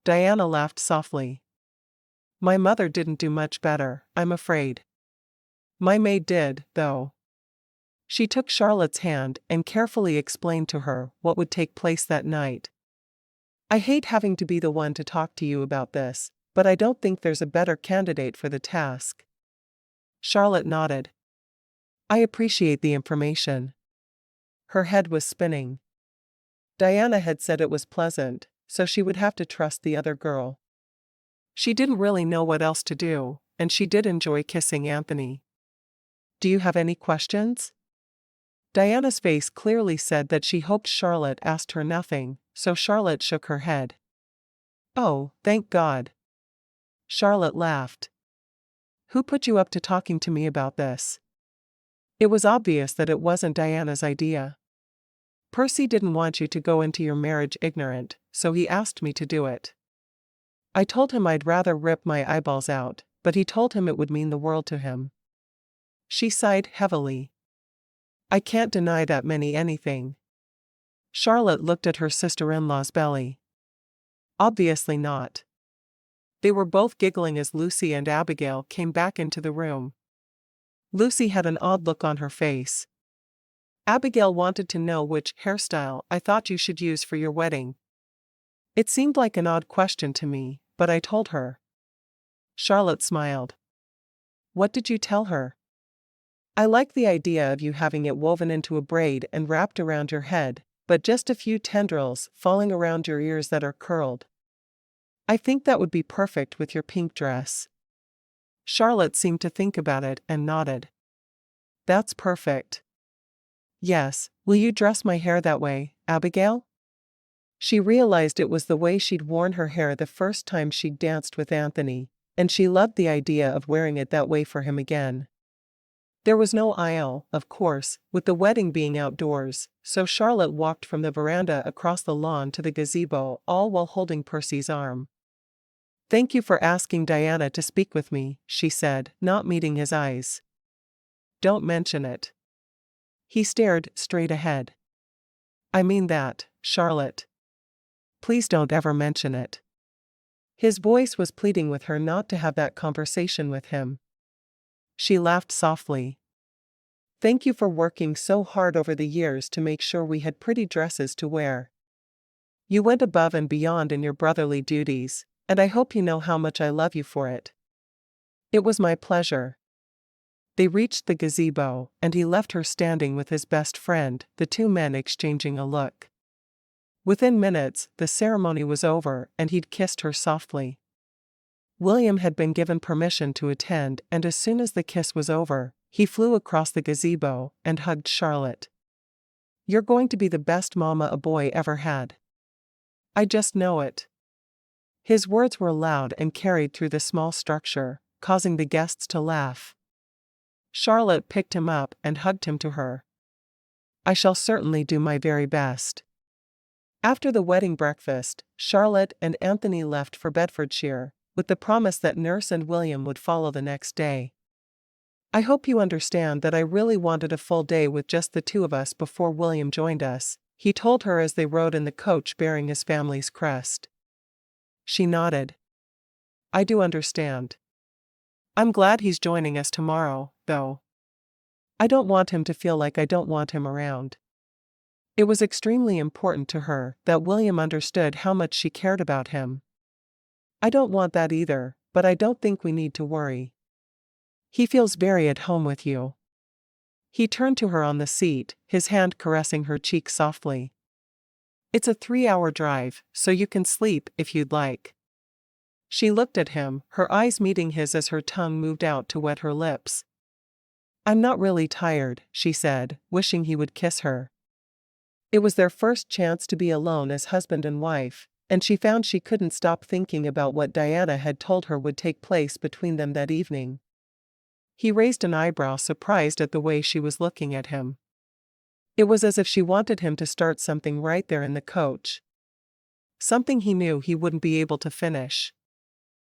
S1: Diana laughed softly. My mother didn't do much better, I'm afraid. My maid did, though. She took Charlotte's hand and carefully explained to her what would take place that night. I hate having to be the one to talk to you about this, but I don't think there's a better candidate for the task. Charlotte nodded. I appreciate the information. Her head was spinning. Diana had said it was pleasant, so she would have to trust the other girl. She didn't really know what else to do, and she did enjoy kissing Anthony. Do you have any questions? Diana's face clearly said that she hoped Charlotte asked her nothing, so Charlotte shook her head. Oh, thank God. Charlotte laughed. Who put you up to talking to me about this? It was obvious that it wasn't Diana's idea. Percy didn't want you to go into your marriage ignorant, so he asked me to do it. I told him I'd rather rip my eyeballs out, but he told him it would mean the world to him. She sighed heavily. I can't deny that many anything. Charlotte looked at her sister-in-law's belly. Obviously not. They were both giggling as Lucy and Abigail came back into the room. Lucy had an odd look on her face. Abigail wanted to know which hairstyle I thought you should use for your wedding. It seemed like an odd question to me, but I told her. Charlotte smiled. What did you tell her? I like the idea of you having it woven into a braid and wrapped around your head, but just a few tendrils falling around your ears that are curled. I think that would be perfect with your pink dress. Charlotte seemed to think about it and nodded. That's perfect. Yes, will you dress my hair that way, Abigail? She realized it was the way she'd worn her hair the first time she'd danced with Anthony, and she loved the idea of wearing it that way for him again. There was no aisle, of course, with the wedding being outdoors, so Charlotte walked from the veranda across the lawn to the gazebo, all while holding Percy's arm. Thank you for asking Diana to speak with me, she said, not meeting his eyes. Don't mention it. He stared straight ahead. I mean that, Charlotte. Please don't ever mention it. His voice was pleading with her not to have that conversation with him. She laughed softly. Thank you for working so hard over the years to make sure we had pretty dresses to wear. You went above and beyond in your brotherly duties, and I hope you know how much I love you for it. It was my pleasure. They reached the gazebo, and he left her standing with his best friend, the two men exchanging a look. Within minutes, the ceremony was over, and he'd kissed her softly. William had been given permission to attend, and as soon as the kiss was over, he flew across the gazebo and hugged Charlotte. You're going to be the best mama a boy ever had. I just know it. His words were loud and carried through the small structure, causing the guests to laugh. Charlotte picked him up and hugged him to her. I shall certainly do my very best. After the wedding breakfast, Charlotte and Anthony left for Bedfordshire, with the promise that Nurse and William would follow the next day. I hope you understand that I really wanted a full day with just the two of us before William joined us, he told her as they rode in the coach bearing his family's crest. She nodded. I do understand. I'm glad he's joining us tomorrow, though. I don't want him to feel like I don't want him around. It was extremely important to her that William understood how much she cared about him. I don't want that either, but I don't think we need to worry. He feels very at home with you. He turned to her on the seat, his hand caressing her cheek softly. It's a 3-hour drive, so you can sleep if you'd like. She looked at him, her eyes meeting his as her tongue moved out to wet her lips. I'm not really tired, she said, wishing he would kiss her. It was their first chance to be alone as husband and wife, and she found she couldn't stop thinking about what Diana had told her would take place between them that evening. He raised an eyebrow, surprised at the way she was looking at him. It was as if she wanted him to start something right there in the coach. Something he knew he wouldn't be able to finish.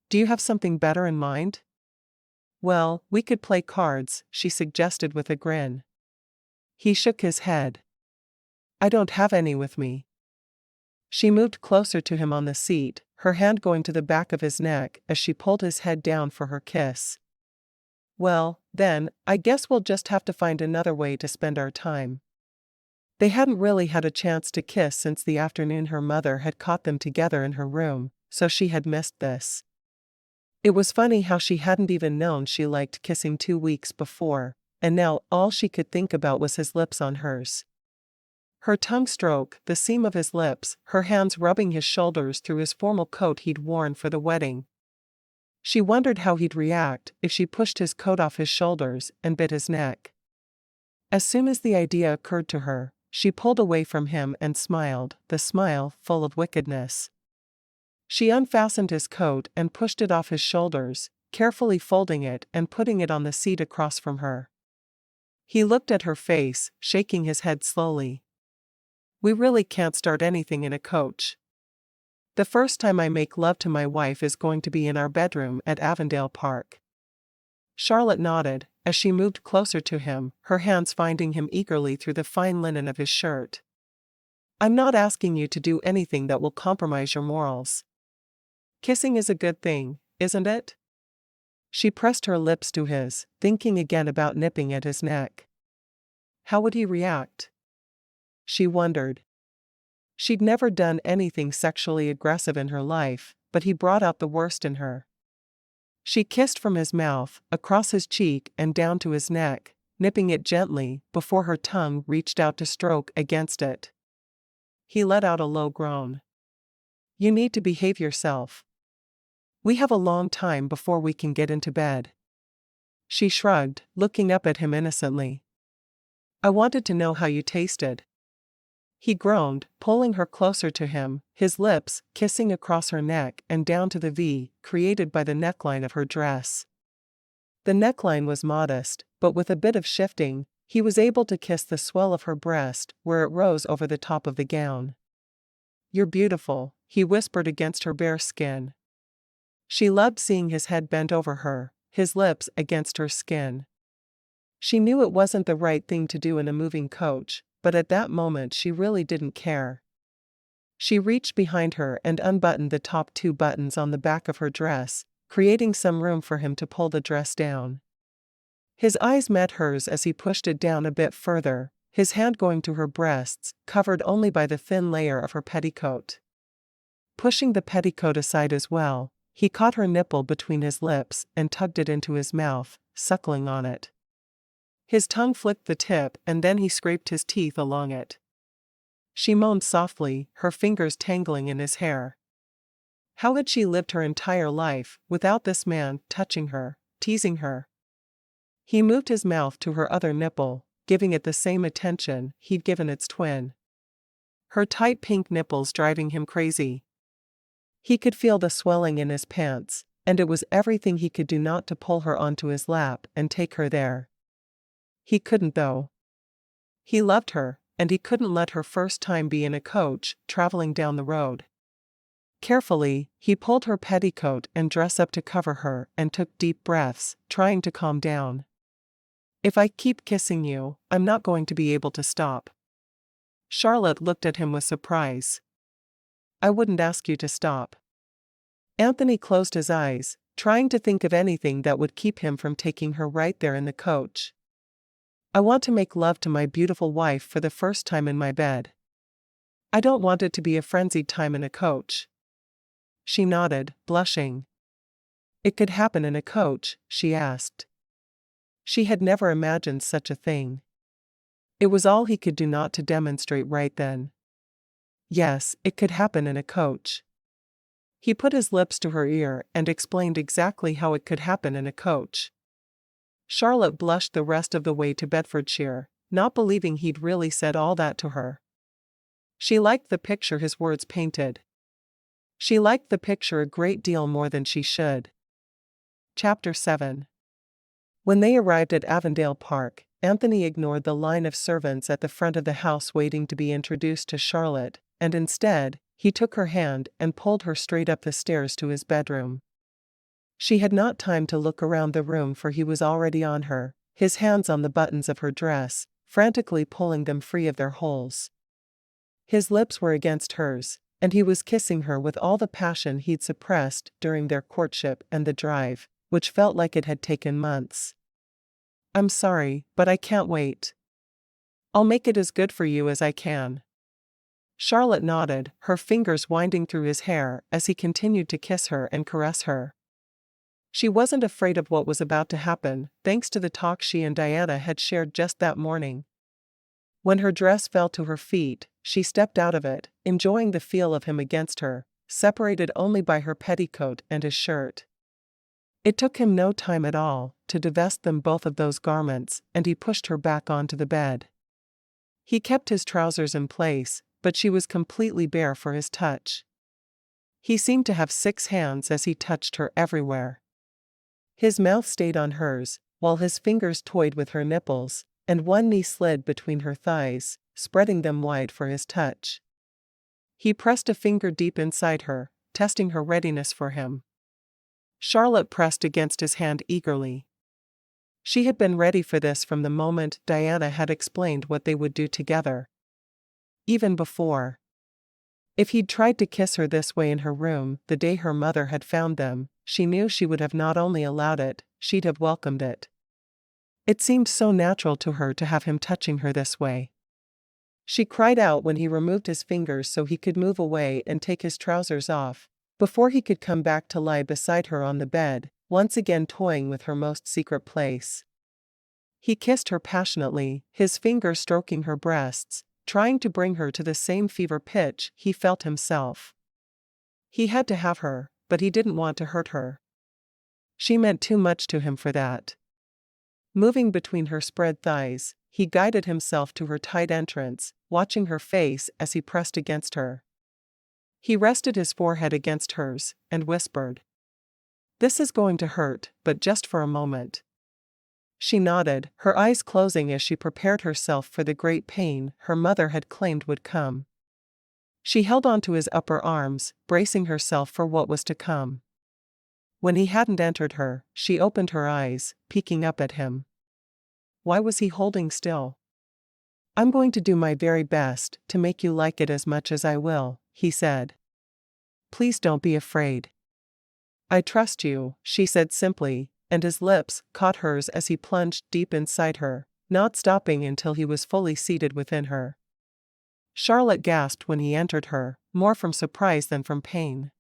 S1: Do you have something better in mind? Well, we could play cards, she suggested with a grin. He shook his head. I don't have any with me. She moved closer to him on the seat, her hand going to the back of his neck as she pulled his head down for her kiss. Well, then, I guess we'll just have to find another way to spend our time. They hadn't really had a chance to kiss since the afternoon her mother had caught them together in her room, so she had missed this. It was funny how she hadn't even known she liked kissing 2 weeks before, and now all she could think about was his lips on hers. Her tongue stroke the seam of his lips, her hands rubbing his shoulders through his formal coat he'd worn for the wedding. She wondered how he'd react if she pushed his coat off his shoulders and bit his neck. As soon as the idea occurred to her, she pulled away from him and smiled, the smile full of wickedness. She unfastened his coat and pushed it off his shoulders, carefully folding it and putting it on the seat across from her. He looked at her face, shaking his head slowly. We really can't start anything in a coach. The first time I make love to my wife is going to be in our bedroom at Avondale Park. Charlotte nodded, as she moved closer to him, her hands finding him eagerly through the fine linen of his shirt. I'm not asking you to do anything that will compromise your morals. Kissing is a good thing, isn't it? She pressed her lips to his, thinking again about nipping at his neck. How would he react? She wondered. She'd never done anything sexually aggressive in her life, but he brought out the worst in her. She kissed from his mouth, across his cheek and down to his neck, nipping it gently, before her tongue reached out to stroke against it. He let out a low groan. You need to behave yourself. We have a long time before we can get into bed. She shrugged, looking up at him innocently. I wanted to know how you tasted. He groaned, pulling her closer to him, his lips kissing across her neck and down to the V created by the neckline of her dress. The neckline was modest, but with a bit of shifting, he was able to kiss the swell of her breast where it rose over the top of the gown. You're beautiful, he whispered against her bare skin. She loved seeing his head bent over her, his lips against her skin. She knew it wasn't the right thing to do in a moving coach, but at that moment she really didn't care. She reached behind her and unbuttoned the top 2 buttons on the back of her dress, creating some room for him to pull the dress down. His eyes met hers as he pushed it down a bit further, his hand going to her breasts, covered only by the thin layer of her petticoat. Pushing the petticoat aside as well, he caught her nipple between his lips and tugged it into his mouth, suckling on it. His tongue flicked the tip and then he scraped his teeth along it. She moaned softly, her fingers tangling in his hair. How had she lived her entire life without this man touching her, teasing her? He moved his mouth to her other nipple, giving it the same attention he'd given its twin. Her tight pink nipples driving him crazy. He could feel the swelling in his pants, and it was everything he could do not to pull her onto his lap and take her there. He couldn't though. He loved her, and he couldn't let her first time be in a coach, traveling down the road. Carefully, he pulled her petticoat and dress up to cover her and took deep breaths, trying to calm down. If I keep kissing you, I'm not going to be able to stop. Charlotte looked at him with surprise. I wouldn't ask you to stop. Anthony closed his eyes, trying to think of anything that would keep him from taking her right there in the coach. I want to make love to my beautiful wife for the first time in my bed. I don't want it to be a frenzied time in a coach. She nodded, blushing. It could happen in a coach, she asked. She had never imagined such a thing. It was all he could do not to demonstrate right then. Yes, it could happen in a coach. He put his lips to her ear and explained exactly how it could happen in a coach. Charlotte blushed the rest of the way to Bedfordshire, not believing he'd really said all that to her. She liked the picture his words painted. She liked the picture a great deal more than she should. Chapter 7. When they arrived at Avondale Park, Anthony ignored the line of servants at the front of the house waiting to be introduced to Charlotte, and instead, he took her hand and pulled her straight up the stairs to his bedroom. She had not time to look around the room, for he was already on her, his hands on the buttons of her dress, frantically pulling them free of their holes. His lips were against hers, and he was kissing her with all the passion he'd suppressed during their courtship and the drive, which felt like it had taken months. "I'm sorry, but I can't wait. I'll make it as good for you as I can." Charlotte nodded, her fingers winding through his hair as he continued to kiss her and caress her. She wasn't afraid of what was about to happen, thanks to the talk she and Diana had shared just that morning. When her dress fell to her feet, she stepped out of it, enjoying the feel of him against her, separated only by her petticoat and his shirt. It took him no time at all to divest them both of those garments, and he pushed her back onto the bed. He kept his trousers in place, but she was completely bare for his touch. He seemed to have 6 hands as he touched her everywhere. His mouth stayed on hers, while his fingers toyed with her nipples, and one knee slid between her thighs, spreading them wide for his touch. He pressed a finger deep inside her, testing her readiness for him. Charlotte pressed against his hand eagerly. She had been ready for this from the moment Diana had explained what they would do together. Even before. If he'd tried to kiss her this way in her room the day her mother had found them, she knew she would have not only allowed it, she'd have welcomed it. It seemed so natural to her to have him touching her this way. She cried out when he removed his fingers so he could move away and take his trousers off, before he could come back to lie beside her on the bed, once again toying with her most secret place. He kissed her passionately, his fingers stroking her breasts, trying to bring her to the same fever pitch he felt himself. He had to have her, but he didn't want to hurt her. She meant too much to him for that. Moving between her spread thighs, he guided himself to her tight entrance, watching her face as he pressed against her. He rested his forehead against hers, and whispered, "This is going to hurt, but just for a moment." She nodded, her eyes closing as she prepared herself for the great pain her mother had claimed would come. She held onto his upper arms, bracing herself for what was to come. When he hadn't entered her, she opened her eyes, peeking up at him. Why was he holding still? "I'm going to do my very best to make you like it as much as I will," he said. "Please don't be afraid." "I trust you," she said simply, and his lips caught hers as he plunged deep inside her, not stopping until he was fully seated within her. Charlotte gasped when he entered her, more from surprise than from pain.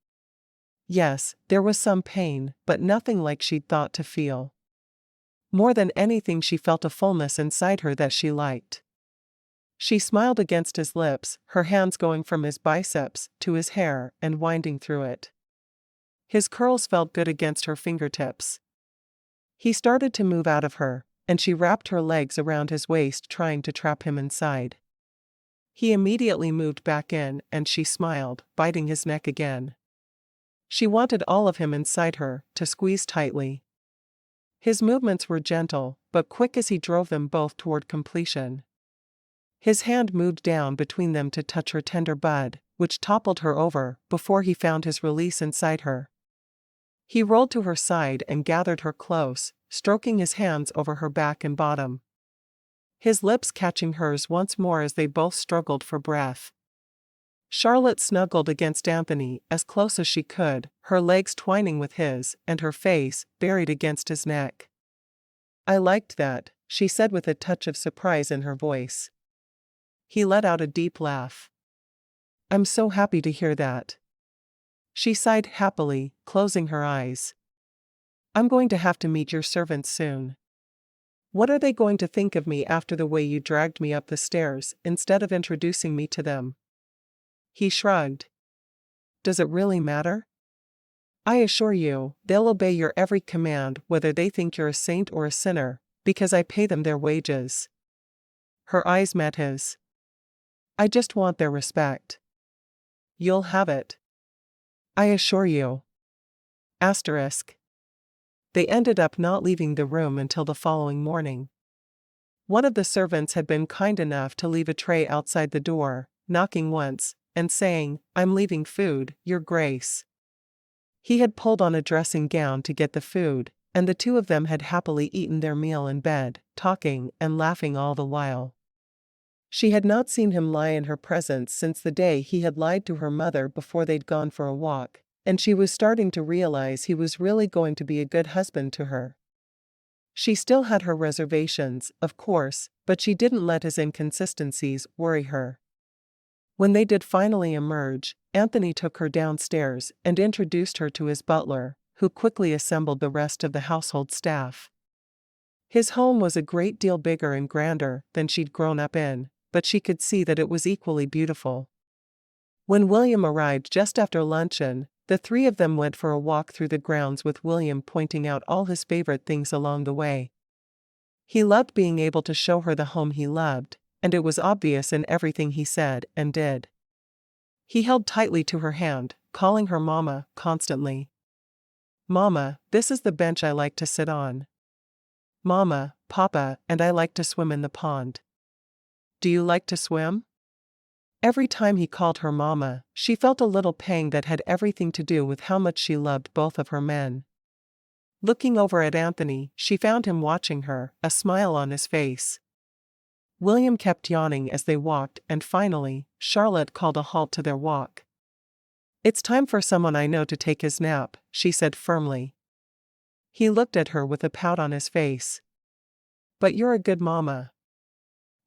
S1: Yes, there was some pain, but nothing like she'd thought to feel. More than anything, she felt a fullness inside her that she liked. She smiled against his lips, her hands going from his biceps to his hair and winding through it. His curls felt good against her fingertips. He started to move out of her, and she wrapped her legs around his waist, trying to trap him inside. He immediately moved back in, and she smiled, biting his neck again. She wanted all of him inside her, to squeeze tightly. His movements were gentle, but quick as he drove them both toward completion. His hand moved down between them to touch her tender bud, which toppled her over before he found his release inside her. He rolled to her side and gathered her close, stroking his hands over her back and bottom. His lips catching hers once more as they both struggled for breath. Charlotte snuggled against Anthony as close as she could, her legs twining with his, and her face buried against his neck. "I liked that," she said with a touch of surprise in her voice. He let out a deep laugh. "I'm so happy to hear that." She sighed happily, closing her eyes. "I'm going to have to meet your servants soon. What are they going to think of me after the way you dragged me up the stairs instead of introducing me to them?" He shrugged. "Does it really matter? I assure you, they'll obey your every command whether they think you're a saint or a sinner, because I pay them their wages." Her eyes met his. "I just want their respect." "You'll have it. I assure you." Asterisk. They ended up not leaving the room until the following morning. One of the servants had been kind enough to leave a tray outside the door, knocking once, and saying, "I'm leaving food, Your Grace." He had pulled on a dressing gown to get the food, and the two of them had happily eaten their meal in bed, talking and laughing all the while. She had not seen him lie in her presence since the day he had lied to her mother before they'd gone for a walk, and she was starting to realize he was really going to be a good husband to her. She still had her reservations, of course, but she didn't let his inconsistencies worry her. When they did finally emerge, Anthony took her downstairs and introduced her to his butler, who quickly assembled the rest of the household staff. His home was a great deal bigger and grander than she'd grown up in, but she could see that it was equally beautiful. When William arrived just after luncheon, the three of them went for a walk through the grounds with William pointing out all his favorite things along the way. He loved being able to show her the home he loved, and it was obvious in everything he said and did. He held tightly to her hand, calling her Mama constantly. Mama, this is the bench I like to sit on. Mama, Papa, and I like to swim in the pond. Do you like to swim? Every time he called her Mama, she felt a little pang that had everything to do with how much she loved both of her men. Looking over at Anthony, she found him watching her, a smile on his face. William kept yawning as they walked, and finally, Charlotte called a halt to their walk. It's time for someone I know to take his nap, she said firmly. He looked at her with a pout on his face. But you're a good mama.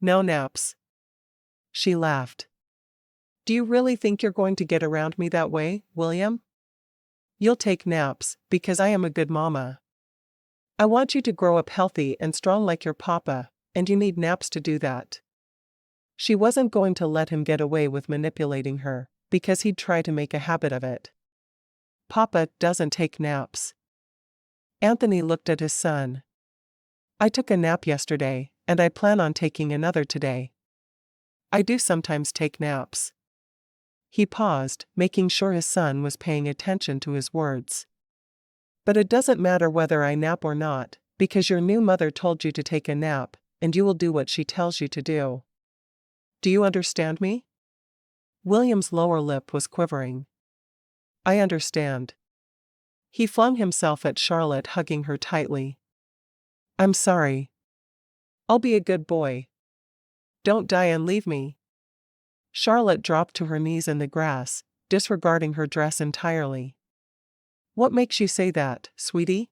S1: No naps. She laughed. Do you really think you're going to get around me that way, William? You'll take naps, because I am a good mama. I want you to grow up healthy and strong like your papa, and you need naps to do that. She wasn't going to let him get away with manipulating her, because he'd try to make a habit of it. Papa doesn't take naps. Anthony looked at his son. I took a nap yesterday, and I plan on taking another today. I do sometimes take naps. He paused, making sure his son was paying attention to his words. But it doesn't matter whether I nap or not, because your new mother told you to take a nap, and you will do what she tells you to do. Do you understand me? William's lower lip was quivering. I understand. He flung himself at Charlotte, hugging her tightly. I'm sorry. I'll be a good boy. Don't die and leave me. Charlotte dropped to her knees in the grass, disregarding her dress entirely. What makes you say that, sweetie?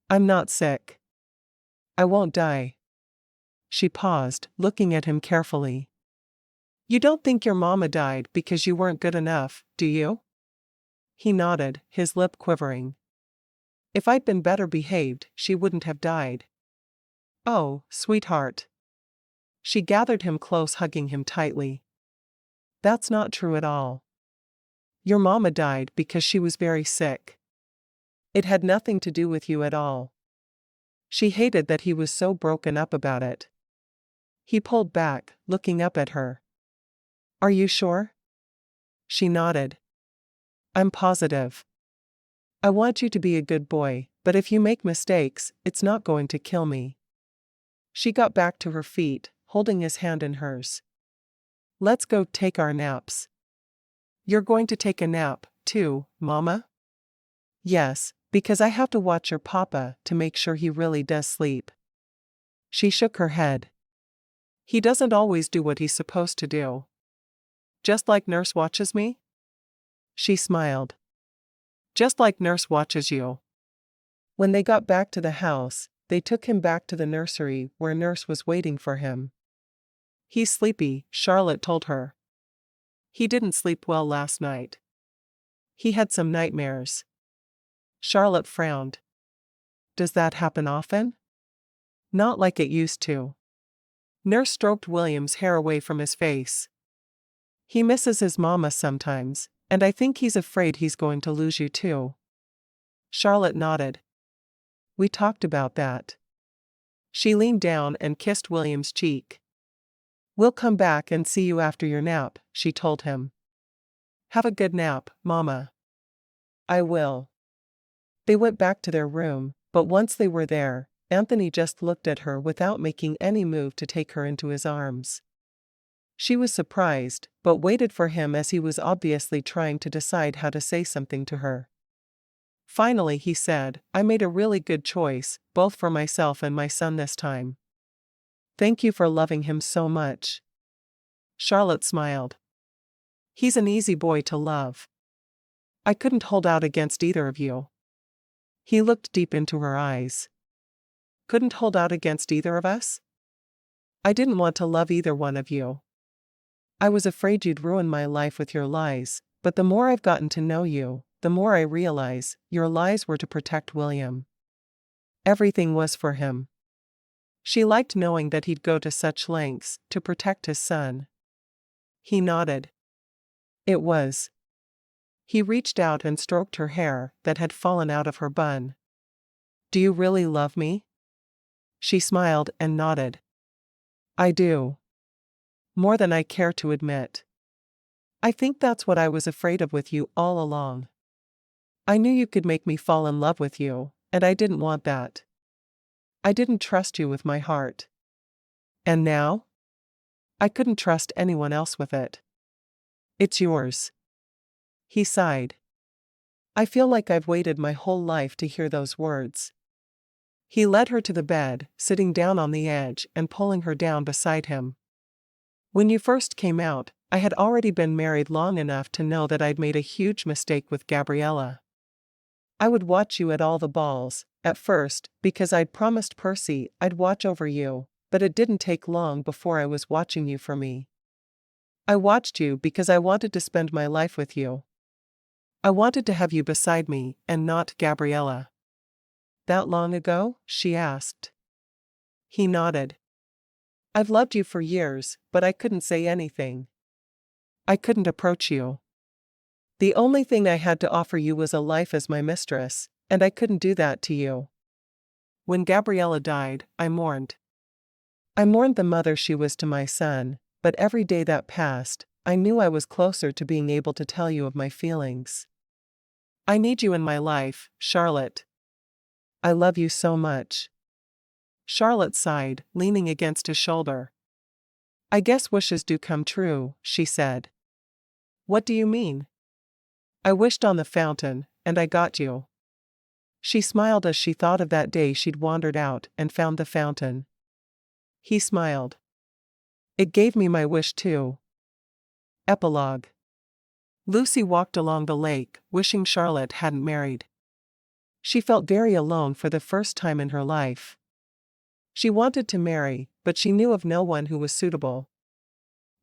S1: I'm not sick. I won't die. She paused, looking at him carefully. You don't think your mama died because you weren't good enough, do you? He nodded, his lip quivering. If I'd been better behaved, she wouldn't have died. Oh, sweetheart. She gathered him close, hugging him tightly. That's not true at all. Your mama died because she was very sick. It had nothing to do with you at all. She hated that he was so broken up about it. He pulled back, looking up at her. Are you sure? She nodded. I'm positive. I want you to be a good boy, but if you make mistakes, it's not going to kill me. She got back to her feet, holding his hand in hers. Let's go take our naps. You're going to take a nap, too, Mama? Yes, because I have to watch your papa to make sure he really does sleep. She shook her head. He doesn't always do what he's supposed to do. Just like Nurse watches me? She smiled. Just like Nurse watches you. When they got back to the house, they took him back to the nursery where Nurse was waiting for him. He's sleepy, Charlotte told her. He didn't sleep well last night. He had some nightmares. Charlotte frowned. Does that happen often? Not like it used to. Nurse stroked William's hair away from his face. He misses his mama sometimes, and I think he's afraid he's going to lose you too. Charlotte nodded. We talked about that. She leaned down and kissed William's cheek. We'll come back and see you after your nap, she told him. Have a good nap, Mama. I will. They went back to their room, but once they were there, Anthony just looked at her without making any move to take her into his arms. She was surprised, but waited for him as he was obviously trying to decide how to say something to her. Finally he said, I made a really good choice, both for myself and my son this time. Thank you for loving him so much. Charlotte smiled. He's an easy boy to love. I couldn't hold out against either of you. He looked deep into her eyes. Couldn't hold out against either of us? I didn't want to love either one of you. I was afraid you'd ruin my life with your lies, but the more I've gotten to know you, the more I realize your lies were to protect William. Everything was for him. She liked knowing that he'd go to such lengths to protect his son. He nodded. It was. He reached out and stroked her hair that had fallen out of her bun. Do you really love me? She smiled and nodded. I do. More than I care to admit. I think that's what I was afraid of with you all along. I knew you could make me fall in love with you, and I didn't want that. I didn't trust you with my heart. And now? I couldn't trust anyone else with it. It's yours. He sighed. I feel like I've waited my whole life to hear those words. He led her to the bed, sitting down on the edge and pulling her down beside him. When you first came out, I had already been married long enough to know that I'd made a huge mistake with Gabriella. I would watch you at all the balls, at first, because I'd promised Percy I'd watch over you, but it didn't take long before I was watching you for me. I watched you because I wanted to spend my life with you. I wanted to have you beside me, and not Gabriella. That long ago? She asked. He nodded. I've loved you for years, but I couldn't say anything. I couldn't approach you. The only thing I had to offer you was a life as my mistress, and I couldn't do that to you. When Gabriella died, I mourned. I mourned the mother she was to my son, but every day that passed, I knew I was closer to being able to tell you of my feelings. I need you in my life, Charlotte. I love you so much. Charlotte sighed, leaning against his shoulder. I guess wishes do come true, she said. What do you mean? I wished on the fountain, and I got you. She smiled as she thought of that day she'd wandered out and found the fountain. He smiled. It gave me my wish too. Epilogue. Lucy walked along the lake, wishing Charlotte hadn't married. She felt very alone for the first time in her life. She wanted to marry, but she knew of no one who was suitable.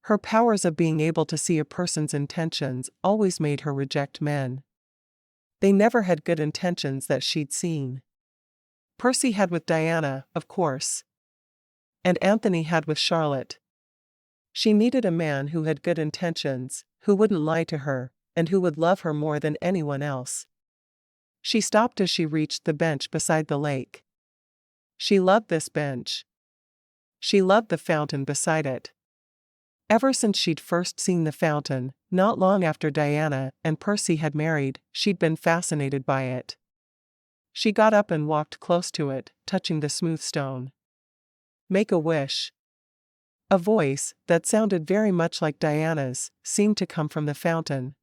S1: Her powers of being able to see a person's intentions always made her reject men. They never had good intentions that she'd seen. Percy had with Diana, of course. And Anthony had with Charlotte. She needed a man who had good intentions, who wouldn't lie to her, and who would love her more than anyone else. She stopped as she reached the bench beside the lake. She loved this bench. She loved the fountain beside it. Ever since she'd first seen the fountain, not long after Diana and Percy had married, she'd been fascinated by it. She got up and walked close to it, touching the smooth stone. Make a wish. A voice, that sounded very much like Diana's, seemed to come from the fountain.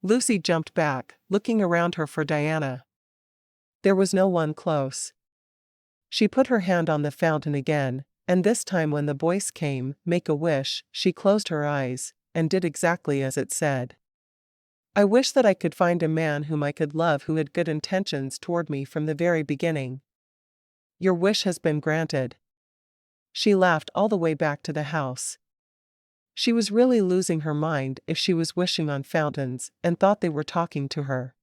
S1: Lucy jumped back, looking around her for Diana. There was no one close. She put her hand on the fountain again, and this time when the voice came, make a wish, she closed her eyes, and did exactly as it said. I wish that I could find a man whom I could love who had good intentions toward me from the very beginning. Your wish has been granted. She laughed all the way back to the house. She was really losing her mind if she was wishing on fountains and thought they were talking to her.